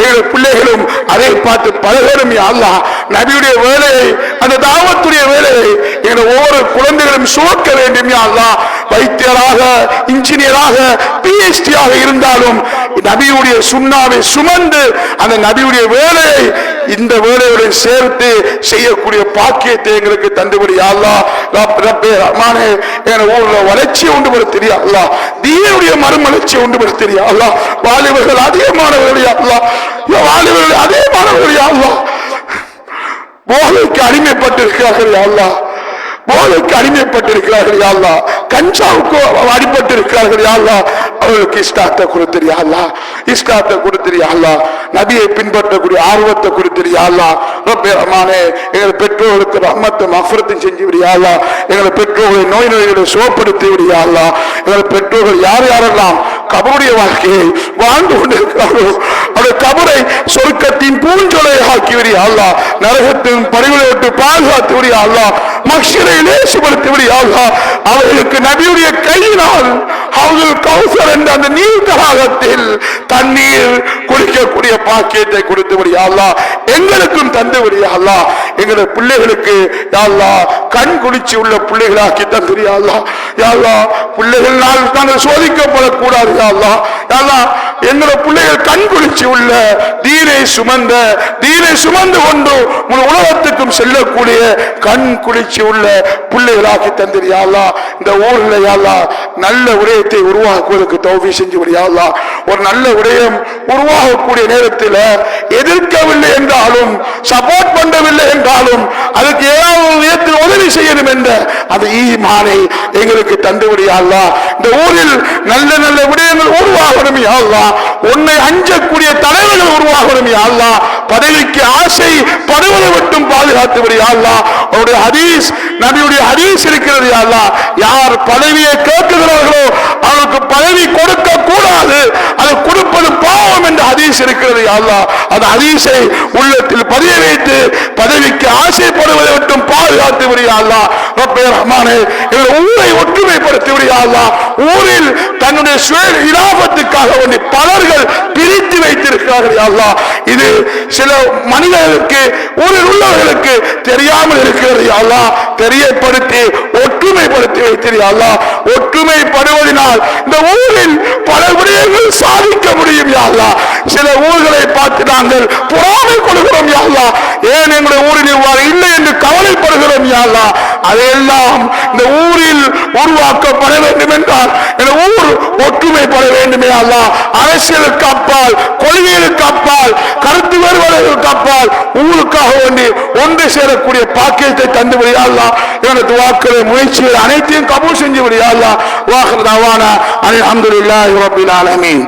எங்களுடைய பிள்ளைகளும் அதை பார்த்து பழகணும் யா அல்லாஹ். நபியுடைய வேலையை, அந்த தாவத்துடைய வேலையை எங்களுடைய ஒவ்வொரு குழந்தைகளும் சுமக்க வேண்டும் யா அல்லாஹ். வைத்தியராக, இன்ஜினியராக, PhD-யாக இருந்தாலும் நபியுடைய சுன்னாவை சுமந்து அந்த நபியுடைய வேலையை இந்த வேலையுடன் சேர்த்து செய்யக்கூடிய பாக்கியத்தை எங்களுக்கு தந்துபடி யா அல்லாஹ். ரப்பே ரஹ்மானே, எங்க ஊர்ல வளர்ச்சி உண்டு பெற தெரியா அல்லாஹ். தீனுடைய மறுமலர்ச்சி உண்டு பெற தெரியா அல்லாஹ். வாலிபர்கள் அதிகமானவர்கள் யா அல்லாஹ். வாலிபர்கள் அதிகமானவர்கள் யா அல்லாஹ். போதைக்கு அடிமைப்பட்டிருக்கிறார்கள் யா அல்லாஹ். போதைக்கு அடிமைப்பட்டிருக்கிறார்கள் யா அல்லாஹ். கஞ்சாவுக்கு அடிபட்டிருக்கிறார்கள் யா அல்லாஹ். அவர்களுக்கு இஸ்லாத்தை கொடுத்திரு யா அல்லாஹ். இஸ்லாத்தை கொடுத்திரு யா அல்லாஹ். நபியை பின்பற்றக்கூடிய ஆர்வத்தை கொடுத்திரு யா அல்லாஹ். ரப்பே ரஹ்மானே, எங்கள் பெற்றோர்களுக்கு ரஹ்மத்தை மஃபிரத்தையும் செஞ்சு விடு யா அல்லாஹ். எங்கள் பெற்றோர்களை நோய்களை சுகப்படுத்தி விடு யா அல்லாஹ். எங்கள் பெற்றோர்கள் யார் யாரெல்லாம் கபருடைய வாழ்க்கையை வாழ்ந்து கொண்டிருக்கிறார்களோ அந்த கபரை சொர்க்கத்தின் பூஞ்சொலை ஆக்கி விடு யா அல்லாஹ். நரகத்தின் பரிவுகளை விட்டு பாதுகாத்து விடு யா அல்லாஹ். மக்ஷரை லேசுபடுத்தி விடு யா அல்லாஹ். அவர்களுக்கு நபியுடைய கையினால் அவர்கள் கௌசர் என்ற அந்த நீர் தடாகத்தில் தண்ணீர் குடிக்கக்கூடிய பாக்கியத்தை கொடுத்து விடு யா அல்லாஹ். எங்களுக்கும் தந்து விடு யா அல்லாஹ். எங்களுடைய பிள்ளைகளுக்கு யா அல்லாஹ் கண் குளிர்ச்சி உள்ள பிள்ளைகளாக்கி தந்து யா அல்லாஹ். யா அல்லாஹ், பிள்ளைகளால் நாங்கள் சோதிக்கப்படக்கூடாது யா அல்லாஹ். யா அல்லாஹ், எங்களுடைய பிள்ளைகள் கண் குளிர்ச்சி உள்ள தீனை சுமந்து கொண்டு முழு உலகத்துக்கும் செல்லக்கூடிய கண் குளிர்ச்சி உள்ள பிள்ளைகளாக்கி தந்து யா அல்லாஹ். இந்த ஊர்ல யா அல்லாஹ் நல்ல விடயத்தை உருவாக்குவதற்கு தௌஃபீக் செஞ்சு விடு யா அல்லாஹ். ஒரு நல்ல விடயம் உருவாகக்கூடிய நேரத்தில் எதிர்க்கவில்லை என்றாலும், சப்போர்ட் பண்ணவில்லை என்றாலும், அதுக்கு ஏதாவது விதத்தில் உதவி செய்யணும் என்ற அந்த ஈமானை எங்களுக்கு தந்துவிடு யா அல்லாஹ். இந்த ஊரில் நல்ல நல்ல விடயங்கள் உருவாகணும் யா அல்லாஹ். உன்னை அஞ்சக்கூடிய தலைவர்கள் உருவாகணும் யா அல்லாஹ். பதவிக்கு ஆசை படுவதை மட்டும் பாதுகாத்து விடு யா அல்லாஹ். அவருடைய ஹதீஸ், நபியுடைய ஹதீஸ் இருக்கிறது யா அல்லாஹ். யார் பதவியை கேட்கிறார்களோ அவருக்கு பதவி கொடுக்க கூடாது, அதை கொடுப்பது பாவம் என்ற ஹதீஸ் இருக்கிறது யா அல்லாஹ். அந்த ஹதீஸை உள்ளத்தில் பதிய வைத்து பதவிக்கு ஆசைப்படுவதை மட்டும் பாதுகாத்து விடு யா அல்லாஹ். ரப்பே ரஹ்மானே, எங்கள் ஊரை ஒற்றுமைப்படுத்தி விடு யா அல்லாஹ். ஊரில் தன்னுடைய சுய இலாபத்துக்காக வேண்டி பலர்கள் பிரித்து வைத்திருக்கிறார்கள் யா அல்லாஹ். இது சில மனிதர்களுக்கு, ஊரில் உள்ளவர்களுக்கு தெரியாமல் இருக்கிறது யா அல்லாஹ். தெரியப்படுத்தி ஒற்றுமைப்படுத்தி வைத்திரு யா அல்லாஹ். ஒற்றுமைப்படுவதனால் இந்த ஊரில் பல விடயங்கள் சாதிக்க முடியும் யா அல்லாஹ். சில ஊர்களை பார்த்து நாங்கள் பொறாமை கொள்கிறோம் யா அல்லாஹ். ஏன் எங்களுடைய ஊரில் இவ்வாறு இல்லை என்று கவலைப்படுகிறோம் யா அல்லாஹ். அதையெல்லாம் இந்த ஊரில் உருவாக்கப்பட வேண்டும் என்றால் இந்த ஊர் ஒற்றுமைப்பட வேண்டும் யா அல்லாஹ். அரசியலுக்கு அப்பால், கொள்கைகளுக்கு அப்பால், கருத்து வேறுபாடுகளுக்கு அப்பால் ஊருக்காக வேண்டி ஒன்று சேரக்கூடிய பாக்கியத்தை தந்து விடு யா அல்லாஹ். எனது துஆக்களை, முயற்சிகள் அனைத்தையும் கபூல் செஞ்சு விடு யா அல்லாஹ். வாஹிர் தஅவானா அல்ஹம்துலில்லாஹி ரப்பில் ஆலமீன்.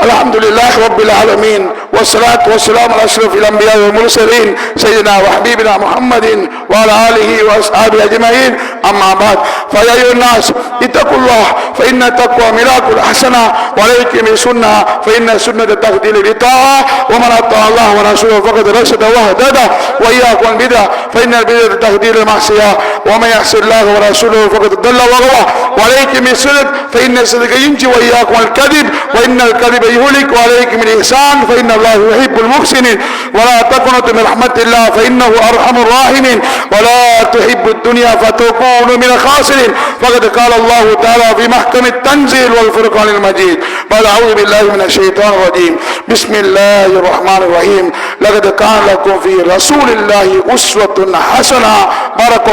الحمد لله رب العالمين، والصلاة والسلام على أشرف الأنبياء والمرسلين سيدنا وحبيبنا محمد وعلى آله وأصحابه أجمعين. أما بعد، فيا أيها الناس اتقوا الله، فإن التقوى ملاك الحسنة، وعليكم بالسنة فإن السنة تهدي للطاعة، ومن أطاع الله ورسوله فقد رشد واهتدى، وإياكم البدع فإن البدع تهدي للمعصية، ومن يعص الله ورسوله فقد ضل وغوى. وعليكم بالصدق فإن الصدق ينجي، وإياكم الكذب فإن الكذب يهلك، وعليكم الإحسان فإن الله يحب المحسنين. ولا تقنطوا من رحمة الله فإنه أرحم الراحمين. ولا تحبوا الدنيا فتكونوا من الخاسرين. فقد قال الله تعالى في محكم التنزيل والفرقان المجيد بعد أعوذ بالله من الشيطان الرجيم. بسم الله الرحمن الرحيم. لقد كان لكم في رسول الله أسوة حسنة. بارك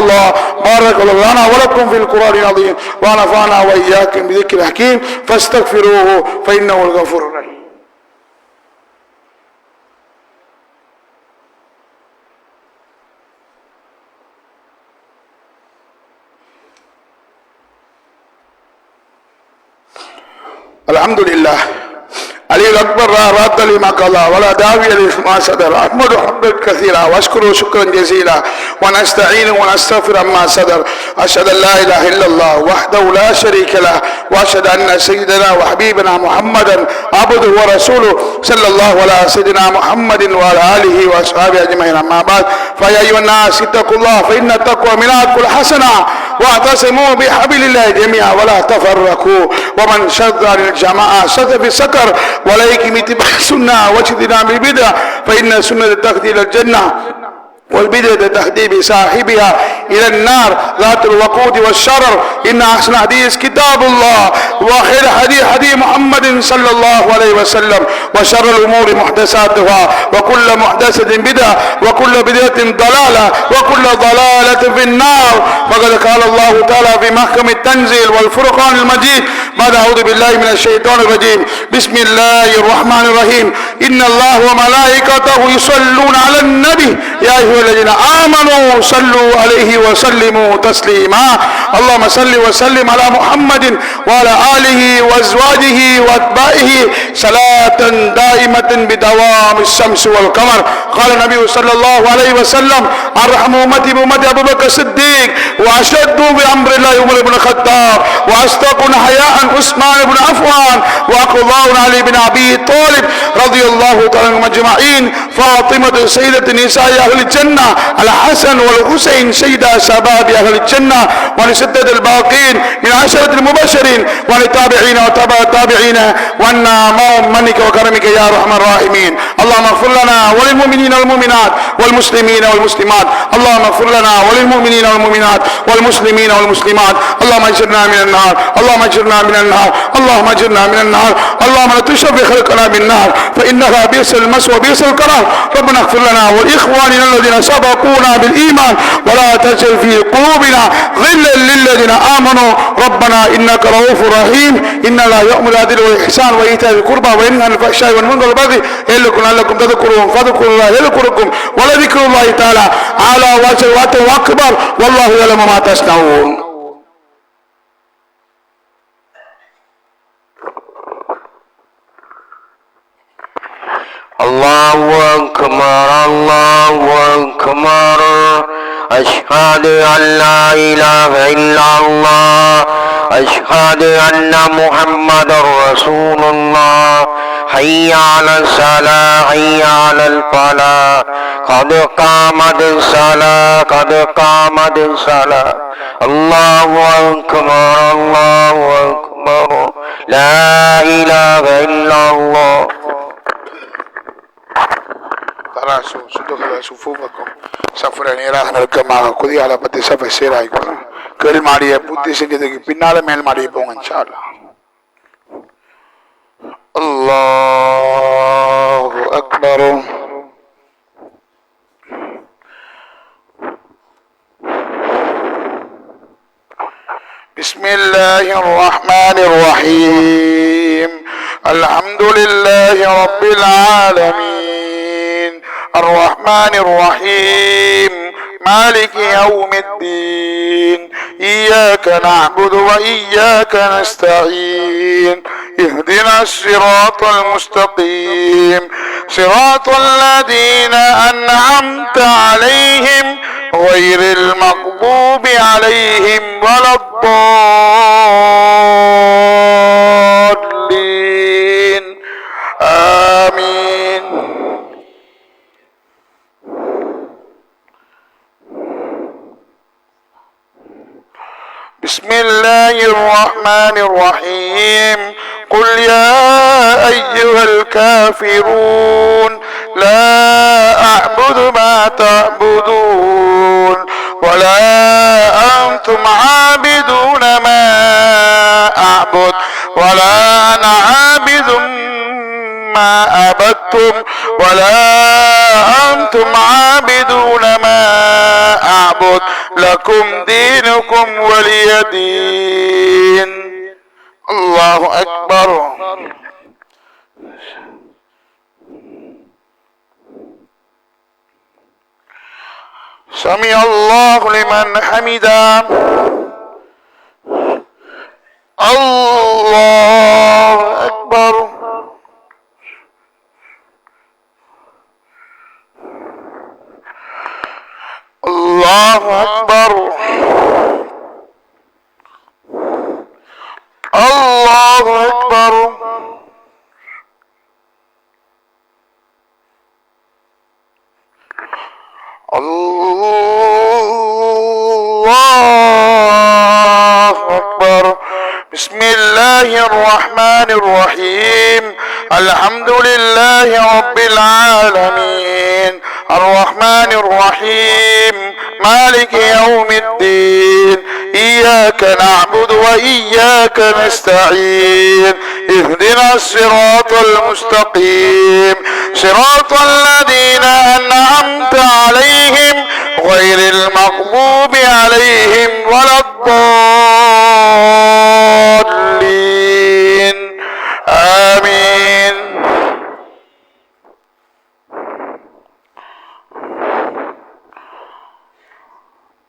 الله لنا ولكم في القرآن العظيم، ونفعنا وإياكم بذكر الحكيم، فاستغفروه فإنه الغفور الرحيم. الحمد لله. علي الأكبر رات لما قضى ولا داعي لما صدر. احمد حمدا كثيرا واشكره شكرا جزيلا ونستعينه ونستغفر عما صدر. اشهد ان لا اله الا الله وحده لا شريك له واشهد ان سيدنا وحبيبنا محمدا عبده ورسوله صلى الله على سيدنا محمد وعلى اله واصحابه اجمعين. اما بعد فيا ايها الناس اتقوا الله فان التقوى ميراث كل حسنه واعتصموا بحبل الله جميعا ولا تفرقوا ومن شذ عن الجماعه شذ في السكر وليكم اتباع السنه واجتناب البدع فان سنه تهدي الى الجنه والبدعة تهدي بصاحبها إلى النار ذات الوقود والشرر. إن أحسن حديث كتاب الله وخير حديث محمد صلى الله عليه وسلم وشر الأمور محدثاتها وكل محدثة بدعة وكل بدعة ضلالة وكل ضلالة في النار. فقد قال الله تعالى في محكم التنزيل والفرقان المجيد بعد أعوذ بالله من الشيطان الرجيم بسم الله الرحمن الرحيم إن الله وملائكته يصلون على النبي يا أيها الذين آمنوا صلوا عليه وسلموا تسليما. اللهم صل وسلم على محمد وعلى آله وأزواجه وأتباعه صلاة دائمة بدوام الشمس والقمر. قال النبي صلى الله عليه وسلم أرحم أمتي بأمتي أبو بكر الصديق وأشد بأمر الله عمر بن الخطاب وأصدقنا حياء عثمان بن عفان وأقضاء علي بن أبي طالب رضي الله تعالى عنهم أجمعين. فاطمة سيدة نساء أهل الجنة الحسن والحسين سيدة شباب أهل الجنة ولستة الباقين من عشرة المبشرين ولتابعين وتبع التابعين وأنا معهم منك وكرمك يا أرحم الراحمين. اللهم اغفر لنا وللمؤمنين والمؤمنات والمسلمين والمسلمات. اللهم اغفر لنا وللمؤمنين والمؤمنات والمسلمين والمسلمات. اللهم اجرنا من النار اللهم اجرنا من النار اللهم اجرنا من النار. اللهم لا تشف خلقنا بالنار فإنها بئس المسوى بئس القرار. ربنا اغفر لنا ولإخواننا الذين سبقونا بالإيمان ولا تجعل في قلوبنا غلا للذين آمنوا ربنا إنك رؤوف رحيم. إن لا يأمر بالعدل والإحسان وإيتاء القربى وينهى عن الفحشاء والمنكر والبغي يعظكم لعلكم تذكرون فاذكروا الله يذكركم ولذكر الله تعالى على وجه أكبر والله يعلم ما تصنعون. الله أكبر الله أكبر أشهد أن لا إله إلا الله أشهد أن محمد رسول الله. حي على الصلاة حي على الفلاح قد قامت الصلاة قد قامت الصلاة. الله أكبر الله أكبر لا إله إلا الله. கீழ் மாடியை பூர்த்தி செஞ்சதுக்கு பின்னால மேல் மாடியை போங்க இன்ஷா அல்லாஹ். அல்லாஹு அக்பர். بسم الله الرحمن الرحيم الحمد لله رب العالمين الرحمن الرحيم مالك يوم الدين إياك نعبد وإياك نستعين اهدنا الصراط المستقيم صراط الذين أنعمت عليهم غير المغضوب عليهم ولا الضالين آمين. بسم الله الرحمن الرحيم قل يا أيها الكافرون لا أعبد ما تعبدون ولا أنتم عابدون ما أعبد ولا أنا عابد ما عبدتم ولا أنتم عابدون ما أعبد لكم دينكم ولي دين. الله أكبر. سمع الله لمن حمده. الله أكبر. الله أكبر الله أكبر الله أكبر. بسم الله الرحمن الرحيم. الحمد لله رب العالمين الرحمن الرحيم مالك يوم الدين إياك نعبد وإياك نستعين اهدنا الصراط المستقيم صراط الذين أنعمت عليهم غير المغضوب عليهم ولا الضالين آمين.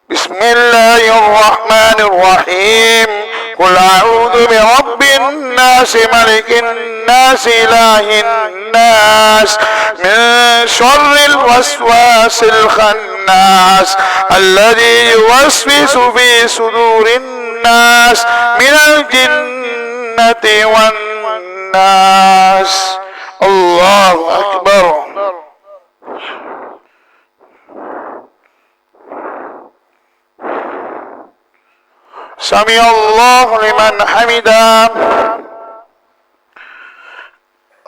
بسم الله الرحمن الرحيم. قل أعوذ برب الناس ملك الناس إله الناس من شر الوسواس الخناس الذي يوسوس في صدور الناس من الجنة والناس. الله أكبر. سمع الله لمن حمده.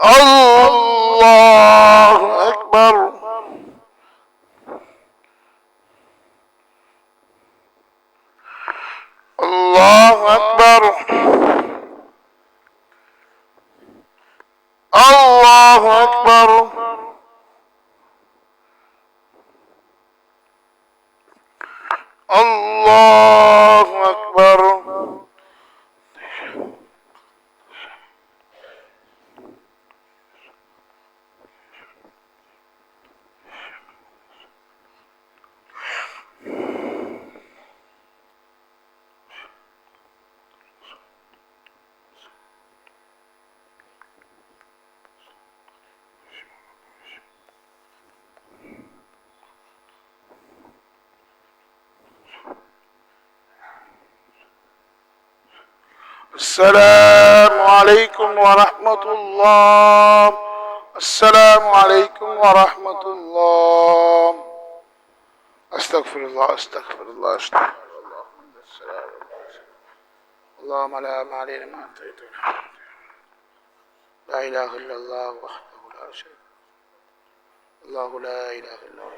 الله أكبر. الله أكبر. الله أكبر. الله أكبر. السلام عليكم ورحمة الله. السلام عليكم ورحمة الله. أستغفر الله أستغفر الله أستغفر الله. اللهم لا مانع لما أعطيت لا إله إلا الله وحده لا شريك له الله لا إله إلا هو